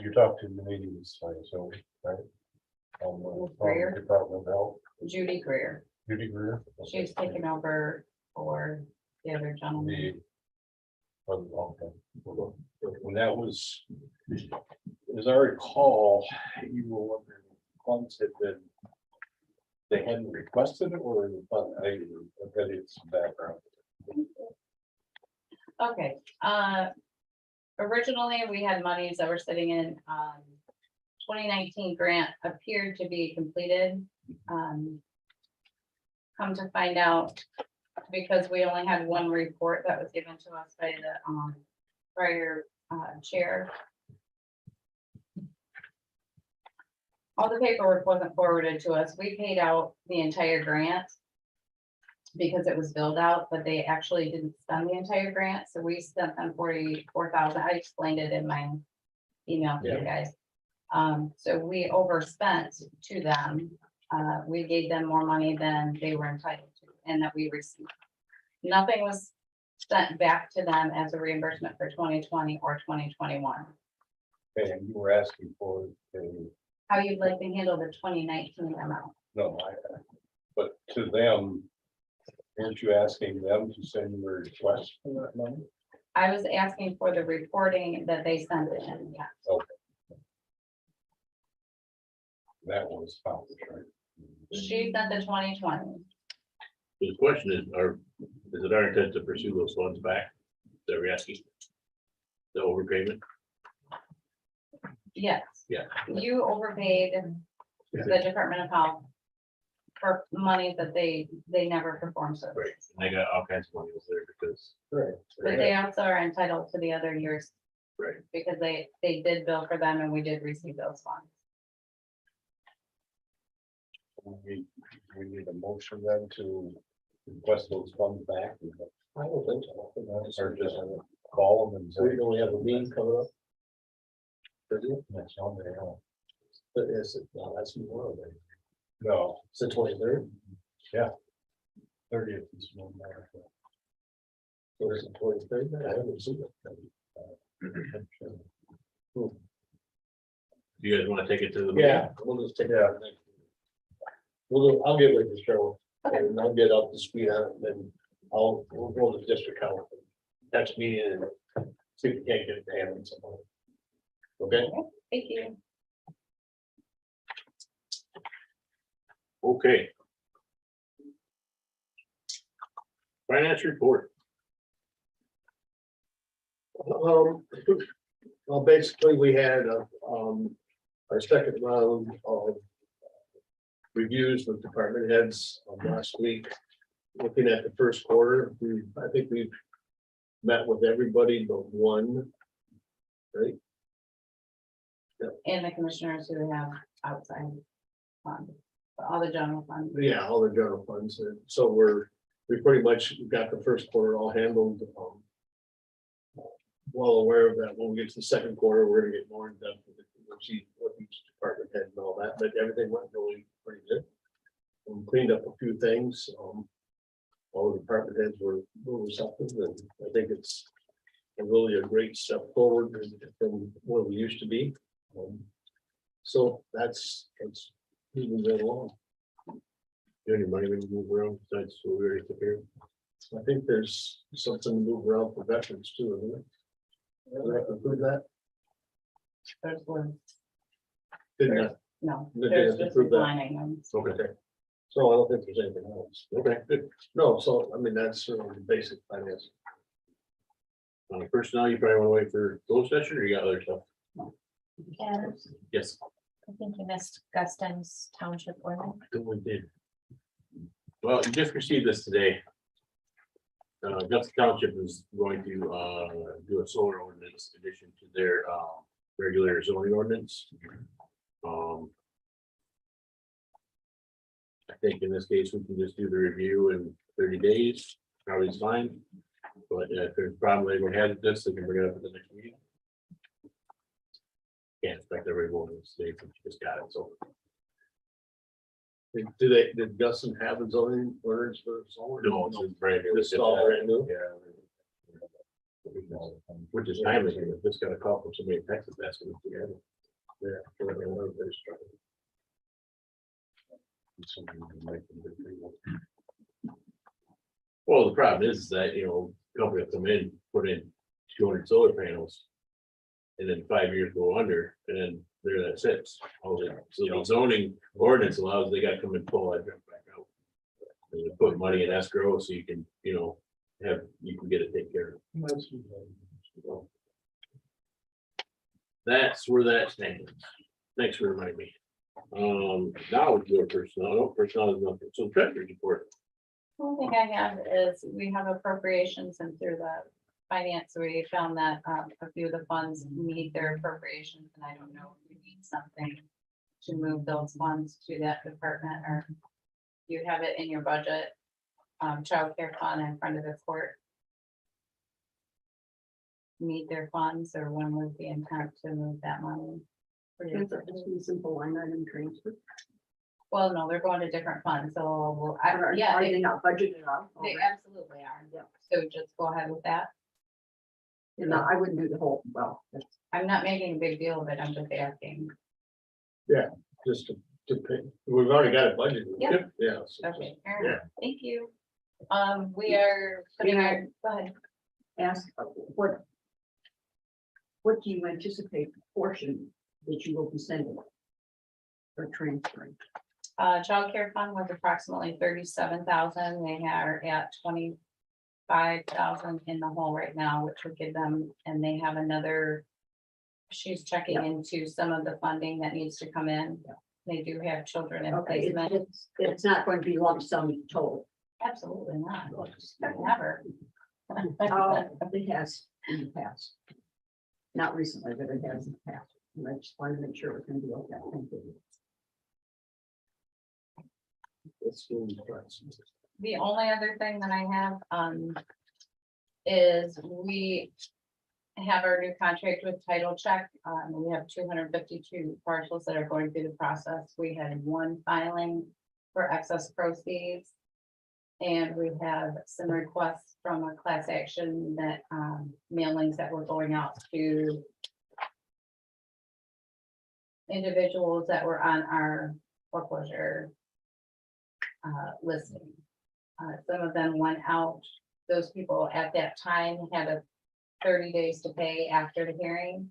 You talked to the meetings, so, right? Greer. Department of Health, Judy Greer, Judy Greer. she's taken over for the other gentleman. Okay. When that was, as I recall, you were wondering, funds had been, they hadn't requested it, or I bet it's background. Okay, originally, we had monies that were sitting in, 2019 grant appeared to be completed. Come to find out, because we only had one report that was given to us by the, prior, chair. All the paperwork wasn't forwarded to us. We paid out the entire grant because it was billed out, but they actually didn't spend the entire grant, so we sent them 44,000. I explained it in my email to you guys. So we overspent to them. We gave them more money than they were entitled to and that we received. Nothing was sent back to them as a reimbursement for 2020 or 2021. Okay, and you were asking for How you'd like to handle the 2019 amount? no, but to them, weren't you asking them to send you a request for that money? I was asking for the reporting that they sent in, yeah. That was found, right? She sent the 2020. The question is it our intent to pursue those funds back? That we're asking? The overpayment? Yes. Yeah. You overpaid the Department of Health for money that they never performed Right, service. and they got all kinds of money over there because. But they also are entitled to the other years. Right. Because they did bill for them and we did receive those funds. We need a motion then to request those funds back. I don't think so. Or just call them and say. We only have a meeting coming up. Next Monday, no. But is it, no, that's more of it. No, It's the 23rd. 30th is one more. So it's the 23rd. I haven't seen it. Do you guys want to take it to the? Yeah, we'll just take it out. I'll get with this, Cheryl, and I'll get up to speed on it, and then we'll go to the district council next meeting and See if we can't get it to happen somehow. Okay, Thank you. Okay. Finance report. Well, basically, we had, our second round of reviews with department heads last week. Looking at the first quarter, I think we've met with everybody but one. Right? And the commissioners who have outside funds, all the general funds. Yeah, all the general funds. So we pretty much got the first quarter all handled. Well aware of that. When we get to the second quarter, we're gonna get more in depth with it. We'll see what each department had and all that, but everything went really pretty good. We cleaned up a few things. All the department heads were receptive, and I think it's really a great step forward from where we used to be. So that's moving right along. Do any money we can move around besides what we already took care of? I think there's something to move around for veterans too, isn't it? Do I have to include that? There's one, Didn't I? no, They there's didn't just approve that. lining items. Okay, So I don't think there's anything else. okay, good. No, so I mean, that's sort of the basic finance. Personnel, you probably want to wait for closed session or you got other stuff? And Yes. I think you missed Guston's township ordinance. We did. Well, you just received this today. Guston Township is going to do a solar ordinance addition to their regular zoning ordinance. I think in this case, we can just do the review in 30 days, probably is fine. But if there's a problem, anyone has this, they can bring it up at the next meeting. Can't expect everybody will today, since you just got it, so. Did Guston have a zoning ordinance for solar? No, it's brand new. This is all brand new? Yeah. Which is timely, here. This got a call from somebody in Texas asking if we had it. Yeah. Everybody's struggling. Well, the problem is that, company will come in, put in 200 solar panels. And then 5 years go under, and then there that sits. So the zoning ordinance allows, they gotta come and pull that junk back out. And you put money in escrow so you can, you can get it taken care of. That's where that stands. Thanks for reminding me. Now we do a personnel, personnel is nothing, so treasurer's report. One thing I have is we have appropriations and through the finance, we found that a few of the funds need their appropriations, and I don't know if we need something to move those funds to that department, or you have it in your budget. Child care fund in front of the court. Need their funds, or when was the intent to move that money? It's a simple line item transfer. Well, no, they're going to different funds, so yeah, Are they not budgeted out? they absolutely are. Yep. So just go ahead with that. No, I wouldn't do the whole, well, that's- I'm not making a big deal of it, I'm just asking. Just to pay, we've already got it budgeted. Yeah. Yeah. so Okay, fair enough. Thank you. We are putting our, go ahead. ask what do you anticipate portion that you will be sending or transferring? Childcare fund was approximately 37,000. They are at 25,000 in the hole right now, which would give them, and they have another. She's checking Yeah. into some of the funding that needs to come in. Yeah. They do have children in Okay, placement. it's not going to be lump sum total. Absolutely not. Never. It has in the past. Not recently, but it has in the past. And I just wanted to make sure it's gonna be okay. Thank you. Let's go with that. The only other thing that I have, is we have our new contract with Title Check. We have 252 parcels that are going through the process. We had one filing for excess proceeds. And we have some requests from a class action that, mailings that were going out to individuals that were on our foreclosure listing. Some of them went out, those people at that time had a 30 days to pay after the hearing.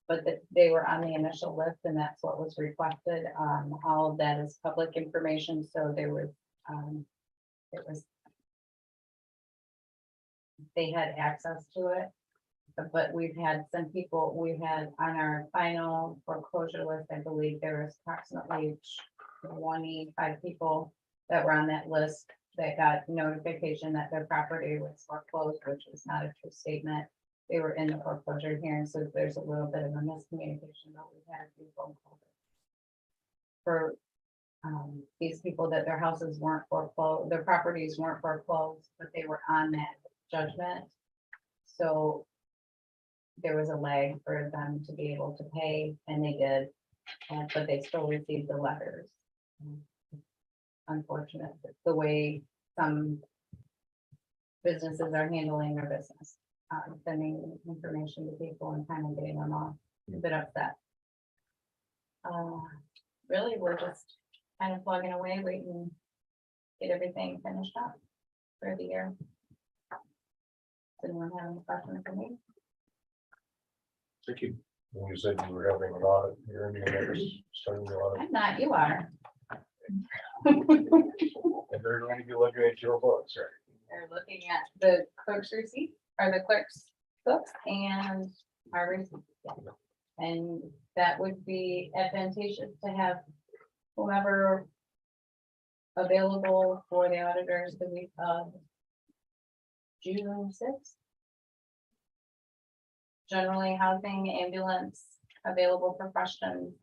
But that they were on the initial list and that's what was requested. All of that is public information, so there was, it was. They had access to it. But we've had some people, we had on our final foreclosure list, I believe there was approximately 25 people that were on that list that got notification that their property was foreclosed, which was not a true statement. They were in the foreclosure hearing, so there's a little bit of a miscommunication, but we've had a few phone calls for these people that their houses weren't foreclosed, their properties weren't foreclosed, but they were on that judgment. So there was a lag for them to be able to pay, and they did, but they still received the letters. Unfortunate, the way some businesses are handling their business, sending information to people and kind of getting them off, a bit upset. Really, we're just kind of plugging away, waiting, get everything finished up for the year. Does anyone have any questions for me? Thank you. When you said you were having an audit, you're in your starting the audit, I'm not, you are. and they're going to be looking at your books, right? They're looking at the clerk's receipt, or the clerk's books and our receipts. Yeah. And that would be advantageous to have whomever available for the auditors the week of June 6th. Generally housing, ambulance, available for questions,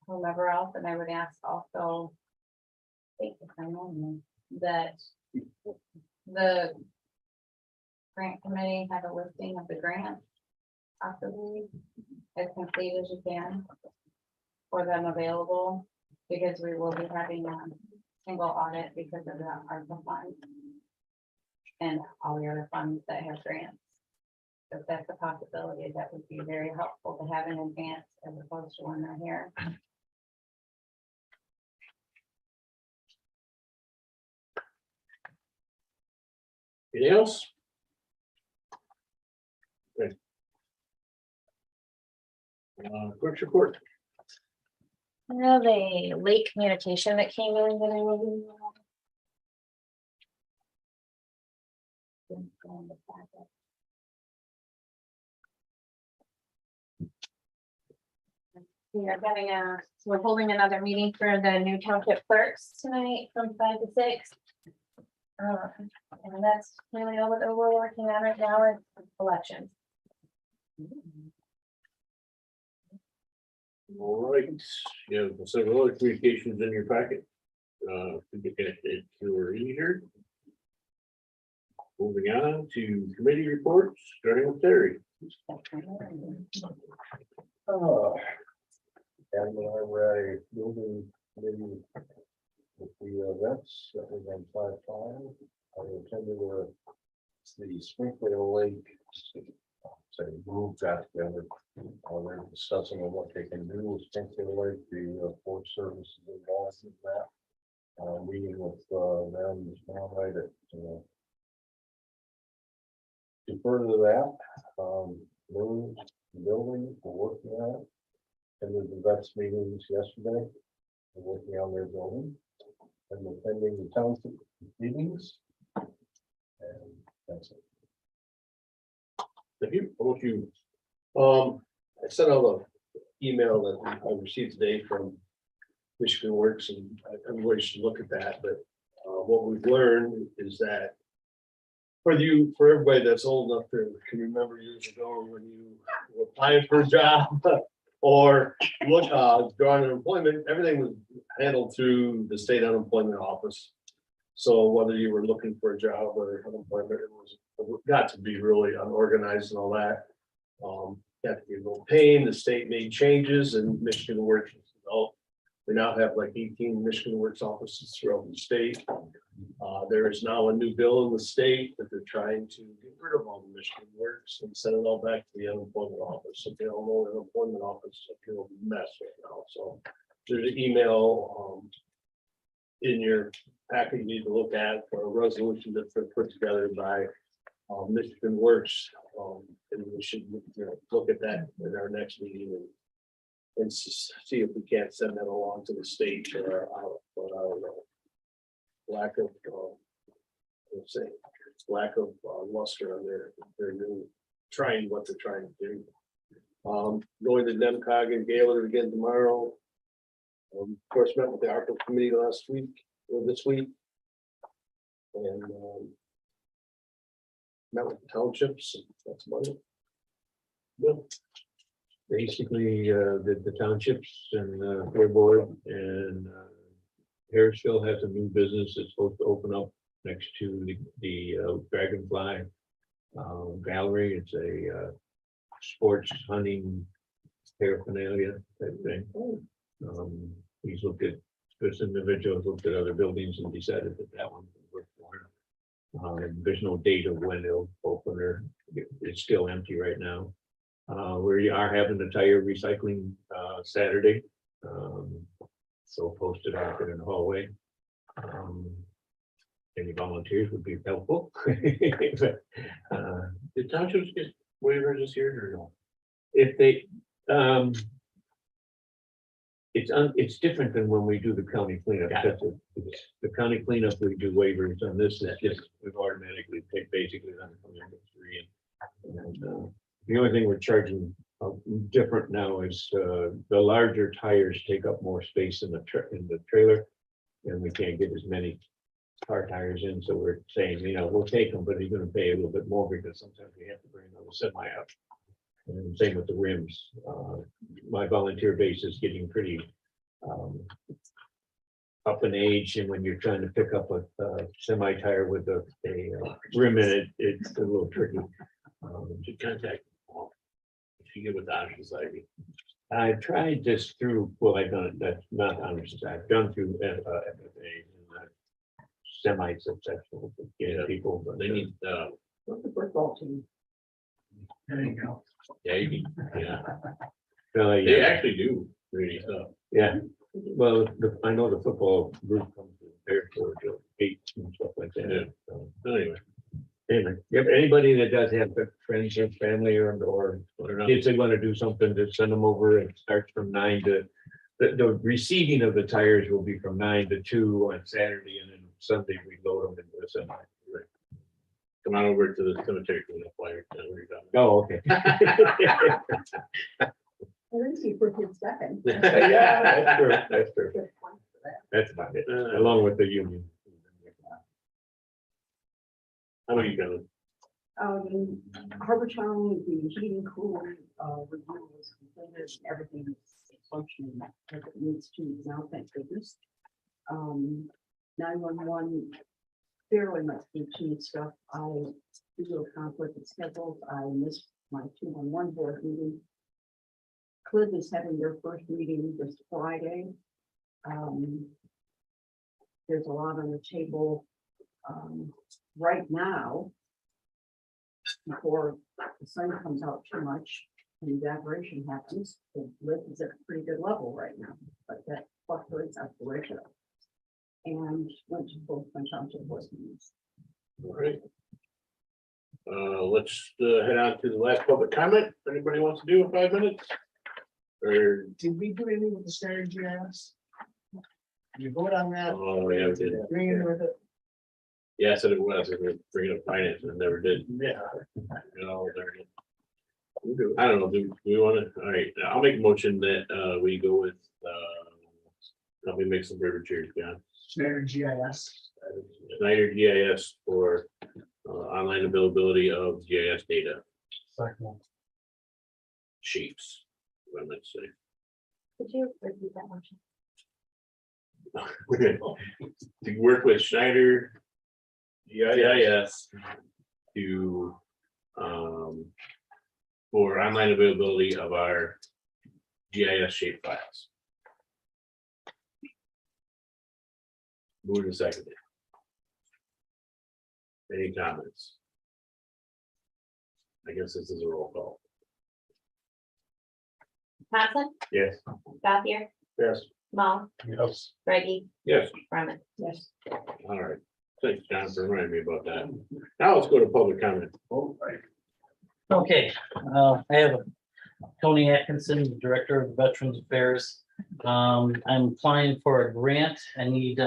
whomever else, and I would ask also. Thank you, I know that the grant committee have a listing of the grant, possibly as complete as you can for them available, because we will be having a single audit because of the ARPA fund and all the other funds that have grants. If that's a possibility, that would be very helpful to have in advance as opposed to when they're here. Anything else? Okay. Clerk's report. I have a late communication that came in that I will. We are having we're holding another meeting for the new township clerks tonight from 5 to 6. And that's really all that we're working on right now is elections. All right, you have several other communications in your packet. To get connected to our easier. Moving on to committee reports, starting with Terry. And when I were a building committee with the events that was on 5/5, I attended the Sprinkler Lake. Say group got together. They're discussing on what they can do with Sprinkler Lake, the Forest Service is involved in that. Meeting with them this morning at to further that, those buildings we're working on it. And the vets meetings yesterday, we're working on their building. And we're attending the township meetings. And that's it. Thank you. How about you? I sent out an email that I received today from Michigan Works, and everybody should look at that, but what we've learned is that for everybody that's old enough to can remember years ago when you were applying for a job or drawing unemployment, everything was handled through the state unemployment office. So whether you were looking for a job or unemployment, it got to be really unorganized and all that. Got to be a little pain. The state made changes and Michigan Works developed. We now have like 18 Michigan Works offices throughout the state. There is now a new bill in the state that they're trying to get rid of all the Michigan Works and send it all back to the unemployment office. So they don't know the unemployment office is a real mess right now. So there's an email in your packet you need to look at for a resolution that's been put together by Michigan Works, and we should, look at that in our next meeting and see if we can't send that along to the state for our lack of, let's say, lack of luster on their new, trying what they're trying to do. Going to NEMCOG and Gaylord again tomorrow. Of course, met with the ARPA committee last week, or this week. And met with the townships, that's about it. Bill? Basically, the townships and their board and Harrisville has a new business that's supposed to open up next to the Dragonfly gallery. It's a sports hunting paraphernalia type thing. He's looked at, this individual looked at other buildings and decided that that one would work for him. There's no date of when it'll open, or it's still empty right now. We are having the tire recycling Saturday. So posted out there in the hallway. Any volunteers would be helpful. But, did townships get waivers this year or no? If they, it's different than when we do the county cleanup. The county cleanup, we do waivers on this, is just, we've automatically picked basically on three. And the only thing we're charging different now is the larger tires take up more space in the trailer. And we can't get as many car tires in, so we're saying, we'll take them, but you're gonna pay a little bit more because sometimes we have to bring another semi up. And same with the rims. My volunteer base is getting pretty up in age, and when you're trying to pick up a semi tire with a rim in it, it's a little tricky. To contact if you get with the Honor Society. I've tried this through, well, I've done it, that's not Honor Society, I've done through FFA and semi-successful, people, but they need, What's the football team? There you go. yeah, you need, yeah. They Yeah, actually do really stuff. yeah, well, I know the football group comes to there for eight and stuff like that. Yeah. So, Anyway, if anybody that does have friends and family or kids that want to do something, to send them over. It starts from 9 to, the receiving of the tires will be from 9 to 2 on Saturday, and then Sunday we load them into the semi. come on over to the cemetery for the flyer. Oh, okay. At least you put his stuff in. Yeah, that's true, that's true. Good point for that. That's about it, along with the union. How are you going? Harbor Town, the heating cooling, review was completed, everything is functioning as it needs to now, thank goodness. 911, fairly much routine stuff. I do a conflict of schedules. I missed my 211 board meeting. Cliff is having their first meeting this Friday. There's a lot on the table right now, before the sun comes out too much and evaporation happens. The lid is at a pretty good level right now, but that fluctuates out the ratio. And went to both my township board meetings. All right. Let's head on to the last public comment. Anybody wants to do in 5 minutes? Or, Did we do anything with the standard GIS? You vote on that? oh, yeah, we did. Bring it with it. Yeah, I said it was, we were bringing up finance and never did. Yeah. I don't know, do we want to, all right, I'll make a motion that we go with, help me make some river cheers, John. Standard GIS. Snyder GIS for online availability of GIS data sheets. What I meant to say. Could you repeat that motion? To work with Schneider GIS to for online availability of our GIS shape files. Move to second. Any comments? I guess this is a roll call. Thompson, Yes. Gothier, Yes. Small, Yes. Reggie, Yes. Brumman. Yes. All right. Thanks, John, for reminding me about that. Now let's go to public comment. Okay, I have Tony Atkinson, Director of Veterans Affairs. I'm applying for a grant. I need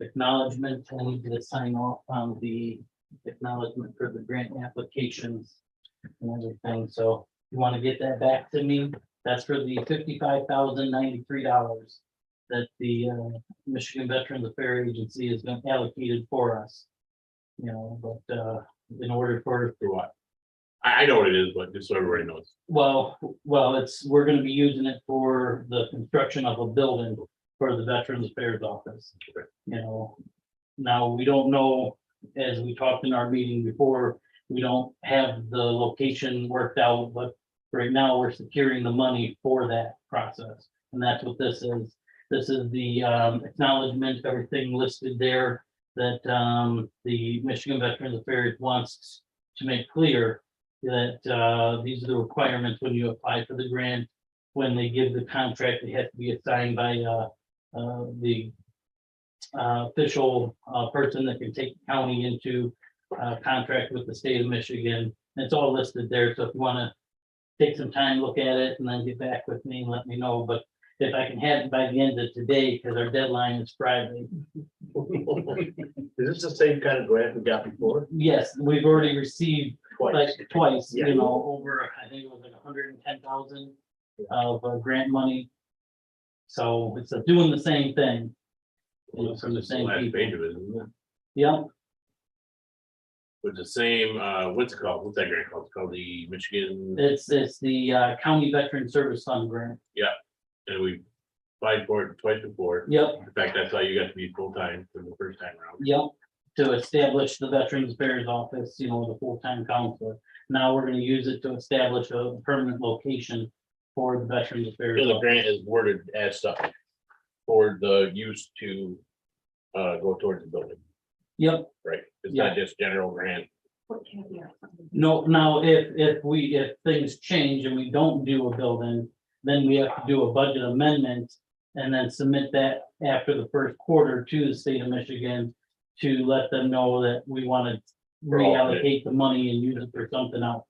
acknowledgement. I need to sign off on the acknowledgement for the grant applications and everything. So you want to get that back to me? That's for the $55,093 that the Michigan Veterans Affairs Agency has been allocated for us. You know, but in order for For what? I know what it is, but just so everybody knows. Well, we're gonna be using it for the construction of a building for the Veterans Affairs Office. Okay. You know, now, we don't know, as we talked in our meeting before, we don't have the location worked out, but right now we're securing the money for that process. And that's what this is. This is the acknowledgement, everything listed there that the Michigan Veterans Affairs wants to make clear that these are the requirements when you apply for the grant. When they give the contract, it has to be assigned by the official person that can take the county into contract with the state of Michigan. It's all listed there, so if you want to take some time, look at it, and then get back with me and let me know. But if I can have it by the end of today, because our deadline is Friday. Is this the same kind of grant we got before? Yes, we've already received like twice, Yeah. you know, over, I think it was like 110,000 of grant money. So it's doing the same thing. You know, from the It's the same last people. page of it, isn't it? Yep, With the same, what's it called? What's that grant called? It's called the Michigan, it's the County Veteran Service Fund grant. and we applied for it twice before. Yep, In fact, that's how you got to be full-time for the first time around. yep. To establish the Veterans Affairs Office, you know, the full-time counselor. Now we're gonna use it to establish a permanent location for the Veterans Affairs. So the Office. grant is worded as stuff for the use to go towards the building, Yep, right? It's not just general grant. What caveat? no, now, if things change and we don't do a building, then we have to do a budget amendment. And then submit that after the first quarter to the state of Michigan to let them know that we want to reallocate the money and use it for something else.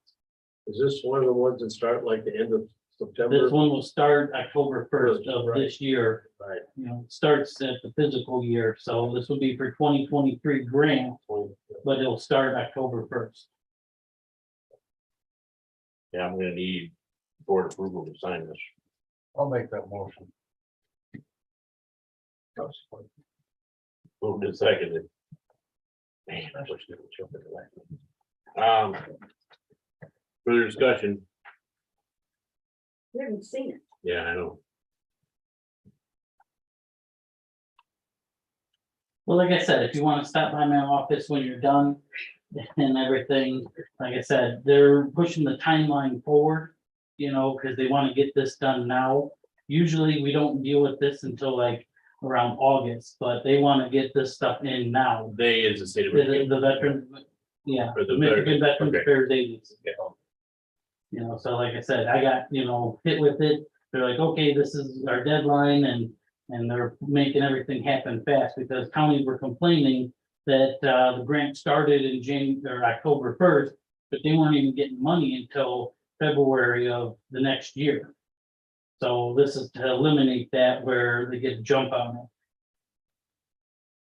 Is this one of the ones that start like the end of September? This one will start October 1st of Right. this year. Right. You know, it starts at the physical year, so this will be for 2023 grant, but it'll start October 1st. Yeah, I'm gonna need board approval to sign this. I'll make that motion. Moved and seconded. Man, I wish they would jump at the last one. Further discussion? We haven't seen it. Yeah, I know. Well, like I said, if you want to stop by my office when you're done and everything, like I said, they're pushing the timeline forward, you know, because they want to get this done now. Usually we don't deal with this until like around August, but they want to get this stuff in now. They is the state of The Michigan. the veteran, yeah, Or the Michigan Veterans okay. Affairs Agency. Yeah. You know, so like I said, I got, you know, hit with it. They're like, okay, this is our deadline and they're making everything happen fast because counties were complaining that the grant started in October 1st, but they weren't even getting money until February of the next year. So this is to eliminate that where they get a jump on it.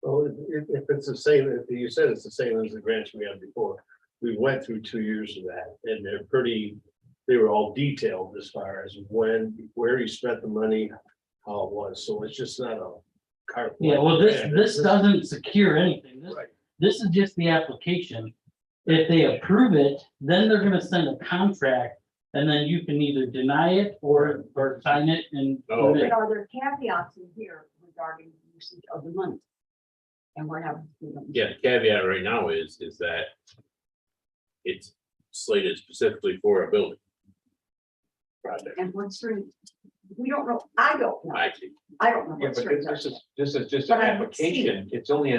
Well, if it's the same, if you said it's the same as the grants we had before, we went through 2 years of that and they were all detailed as far as when, where you spent the money, how it was. So it's just not a carte Yeah, well, blanche. this doesn't secure anything. Right. This is just the application. If they approve it, then they're gonna send a contract and then you can either deny it or sign it and. Oh, okay. But are there caveats in here regarding the usage of the money? And we're not. Yeah, the caveat right now is that it's slated specifically for a building project. And what's the, we don't know, I don't know, I see. I don't know. Yeah, what but strings this are. is just But an I haven't seen application. It's only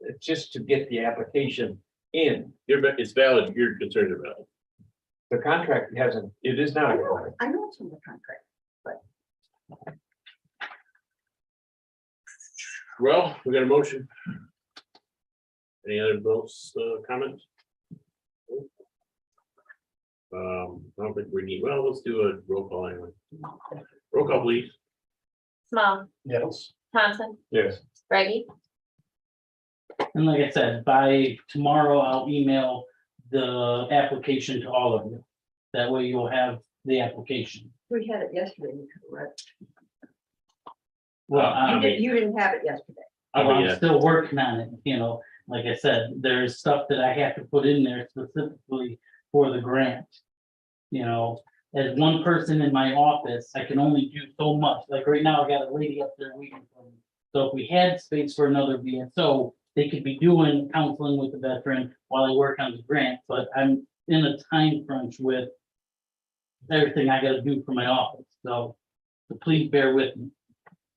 it's just to get the application in. It's valid, your concerns are valid. The contract hasn't, it is I not. know, I know it's in the contract. Well, we got a motion. Any other votes, comments? I don't think we need, well, let's do a roll call anyway. Roll call, please. Small, Yes. Thompson, Yes. Reggie, And like I said, by tomorrow, I'll email the application to all of you. That way you'll have the application. We had it yesterday, correct? Well, You didn't have it yesterday. I'm Yeah. still working on it, you know, like I said, there's stuff that I have to put in there specifically for the grant. You know, as one person in my office, I can only do so much, like right now, I got a lady up there waiting for me. So if we had space for another VSO, they could be doing counseling with the veteran while I work on the grant, but I'm in a time crunch with everything I gotta do for my office, so please bear with me.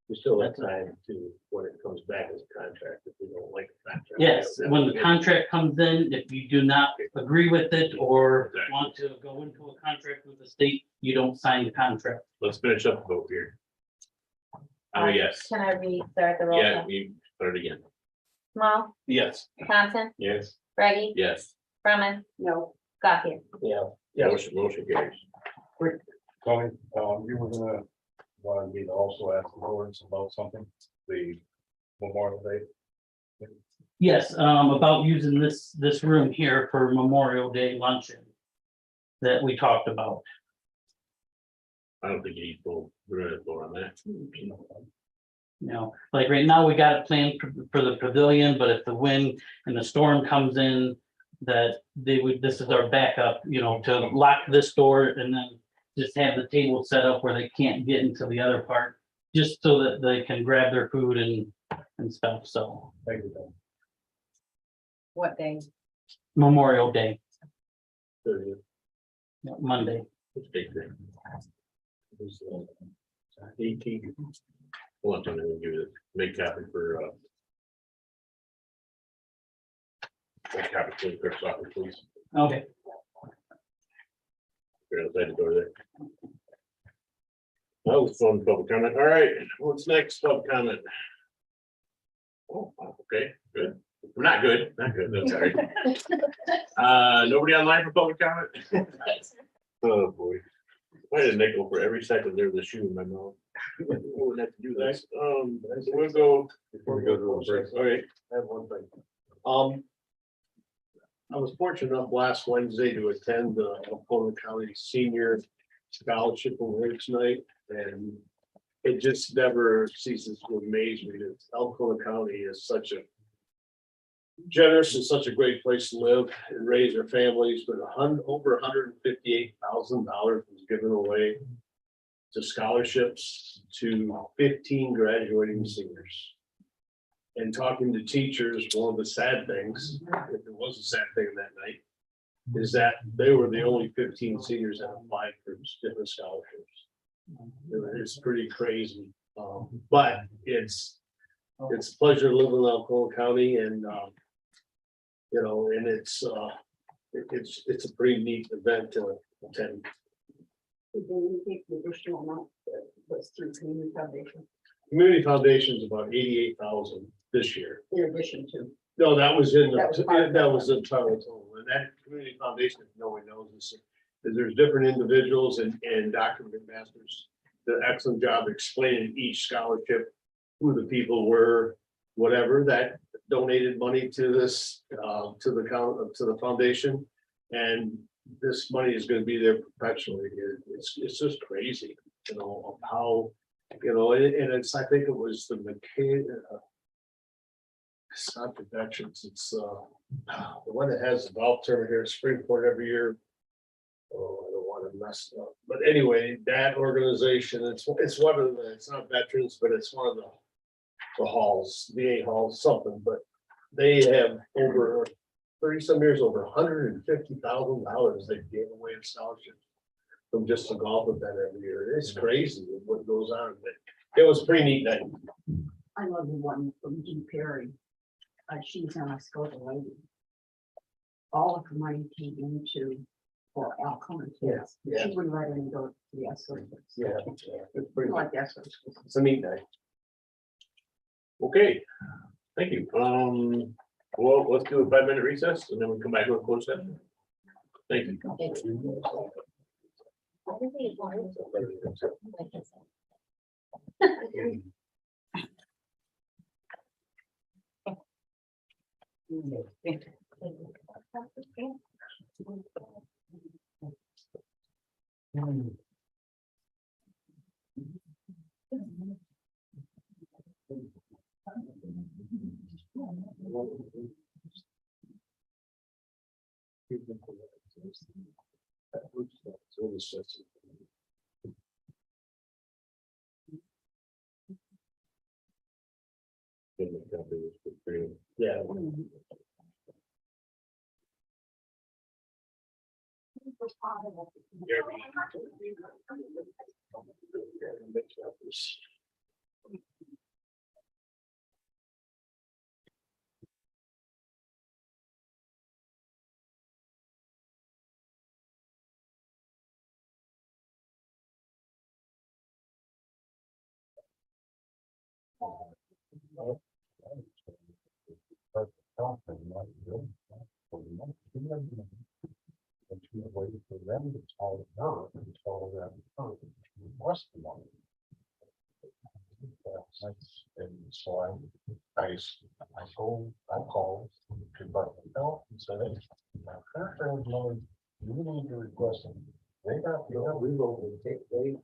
We still have time to, when it comes back as a contract, if we don't like the contract. Yes, when the contract comes in, if you do not agree with it or want to go into a contract with the state, you don't sign the contract. Let's finish up the vote here. Oh, yes. can I restart the roll Yeah, call? you start again. Small, Yes. Thompson, Yes. Reggie, Yes. Brumman, No, Gothier. Yeah. Motion carries. Tony, you were gonna, wanted me to also ask the boards about something, the Memorial Day. Yes, about using this room here for Memorial Day luncheon that we talked about. I don't think you need full, we're gonna vote on that. You know, like right now, we got a plan for the pavilion, but if the wind and the storm comes in, that this is our backup, you know, to lock this door and then just have the table set up where they can't get into the other part, just so that they can grab their food and stuff, so. Thank you. What day? Memorial Day, 30th. Monday. It's a big thing. It was, 18. Hold on, Tony, we'll give you the make copy for, make copy for the clerk's office, please. Okay. You're outside the door there. That was fun, public comment. All right, what's next, public comment? Oh, okay, good. Not good, not good, that's all right. Nobody online for public comment? Oh, boy. I had a nickel for every second there was a shoe in my mouth. We wouldn't have to do this. We'll go. Before we go to the break. All right, I have one thing. I was fortunate enough last Wednesday to attend the Alcona County Senior Scholarship Awards night, and it just never ceases to amaze me that Alcona County is such a generous and such a great place to live and raise their families, but over $158,000 was given away to scholarships to 15 graduating seniors. And talking to teachers, one of the sad things, if it was a sad thing that night, is that they were the only 15 seniors that applied for different scholarships. It's pretty crazy, but it's a pleasure to live in Alcona County, and you know, and it's a pretty neat event to attend. did they take the additional amount that was through community foundation Community Foundation is about 88,000 this year. in addition to? No, that was in, That was part of that was the total, and that community foundation, if no one knows this, is there's different individuals and Dr. McMaster's did an excellent job explaining each scholarship, who the people were, whatever, that donated money to this, to the foundation. And this money is gonna be there perpetually. It's just crazy, you know, of how, you know, and it's, I think it was the McCain, it's not the veterans, it's the one that has the golf tournament here at Springport every year. Oh, I don't want to mess it up, but anyway, that organization, it's one of the, it's not veterans, but it's one of the halls, VA halls, something, but they have over 30-some years, over $150,000 they gave away in scholarships from just a golf event every year. It's crazy what goes on, but it was a pretty neat night. I love the one from Dee Perry. She's an Escota lady. All of her money came into for Alcona kids. Yeah. She wouldn't let any go to the Escota. Yeah, it's I pretty, like Escota. it's a neat night. Okay, thank you. Well, let's do a 5-minute recess and then we'll come back to a closed session. Thank you. Yeah. And so I called to Butler and said, hey, my current friend's money, you need to request them. They got, we will take, you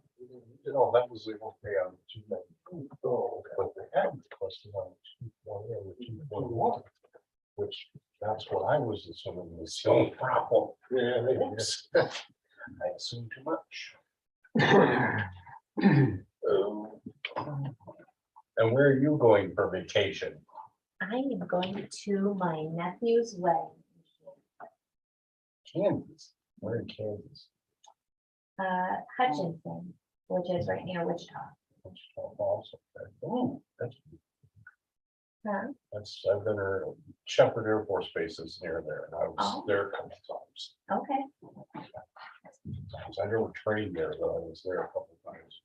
know, that was the okay on 292. But they had requested on 2.1, which that's what I was assuming was the same problem. Yeah, I assumed too much. And where are you going for vacation? I am going to my nephew's wedding. Kansas. Where in Kansas? Hutchinson, which is right near Wichita. Oh, Huh? I've been there. Shepherd Air Force Base is near there, and I was Oh. there a couple times. Okay. I never trained there, but I was there a couple times.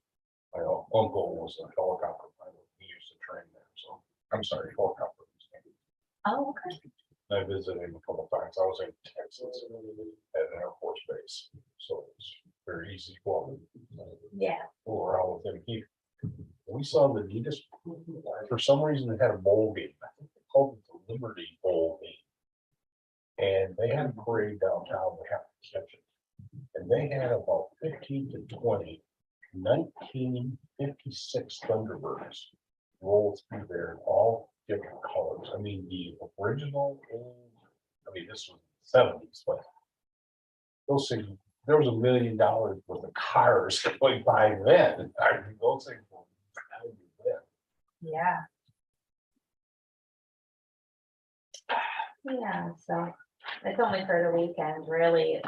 My uncle was a helicopter pilot. He used to train there, so I'm sorry, helicopter. Oh, okay. I visited him a couple times. I was in Texas at an Air Force base, so it's very easy for me. Yeah. Go around with him. We saw the neatest, for some reason, they had a bowl game. I think they called it the Liberty Bowl game. And they had a parade downtown. They have to catch it. And they had about 15 to 20 1956 Thunderbirds roll through there in all different colors. I mean, the original, this was the 70s, but those things, there was $1 million worth of cars going by then. I mean, those things were valued then. Yeah. Yeah, so it's only for the weekend, really.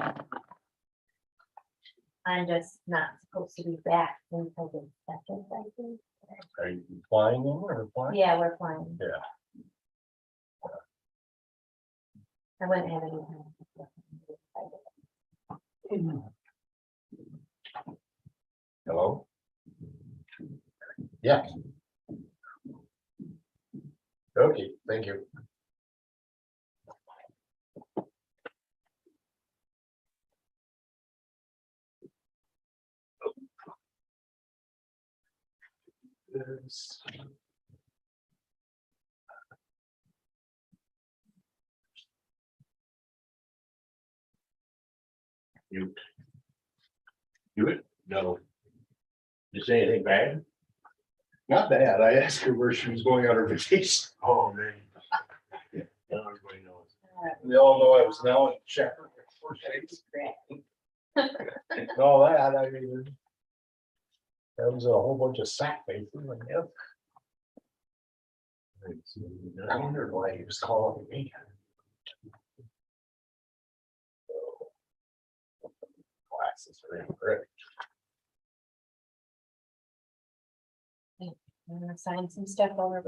I'm just not supposed to be back until the second, I think. Are you flying in or flying? Yeah, we're flying. Yeah. I wouldn't have any time. Hello? Yeah. Okay, thank you. You do it? No. You say anything bad? Not bad. I asked her where she was going on her vacation. Oh, man. Now everybody knows. They all know I was now in Shepherd. And all that, I mean, that was a whole bunch of sack faces. I wondered why he was calling me. Glasses are incorrect. I'm gonna sign some stuff over.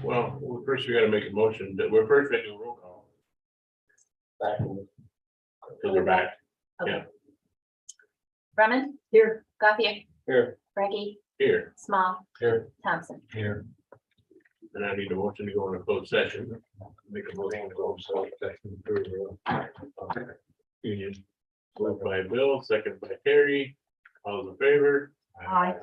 Well, first we gotta make a motion that we're first gonna do a roll call. Cause we're back. Okay. Brumman? Here. Gothier? Here. Reggie? Here, Small? Here. Thompson? Here. and I need a motion to go into closed session. Make a motion to go. Union. Moved by Bill, second by Terry. All those in favor? Aye.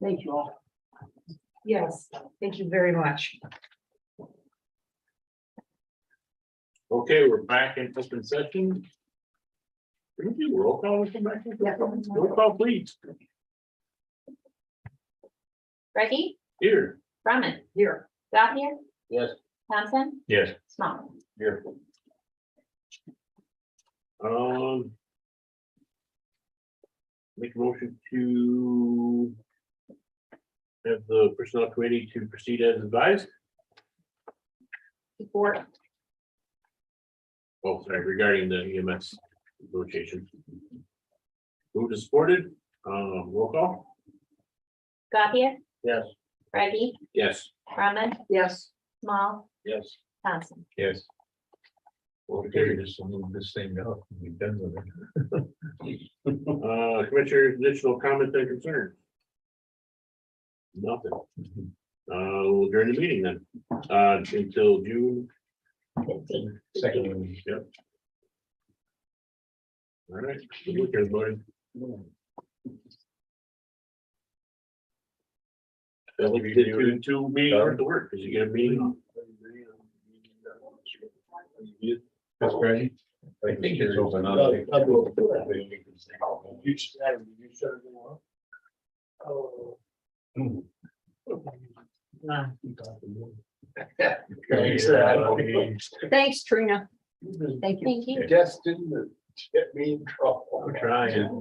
Thank you all. Yes, thank you very much. Okay, we're back in open session. Can we do roll call? Come back? Yeah. Roll call, please. Reggie, Here. Brumman, Here. Gothier, Yes. Thompson, Yes. Small. Here. Make a motion to have the personnel committee to proceed as advised. Support. Oh, sorry, regarding the EMS negotiation. Moved and supported, roll call? Gothier, Yes. Reggie, Yes. Brumman, Yes. Small, Yes. Thompson. Yes. Okay, Just move this thing up, and be done with it. Commissioner, additional comments and concerns? Nothing. We'll adjourn the meeting then, until June. Second. Yep. All right, good look, everybody. That would be two meetings worth of work, because you get a meeting on. That's great. I think it's open up. Thanks, Trina. Thank you. Thank you. Just didn't get me in trouble. I'm trying.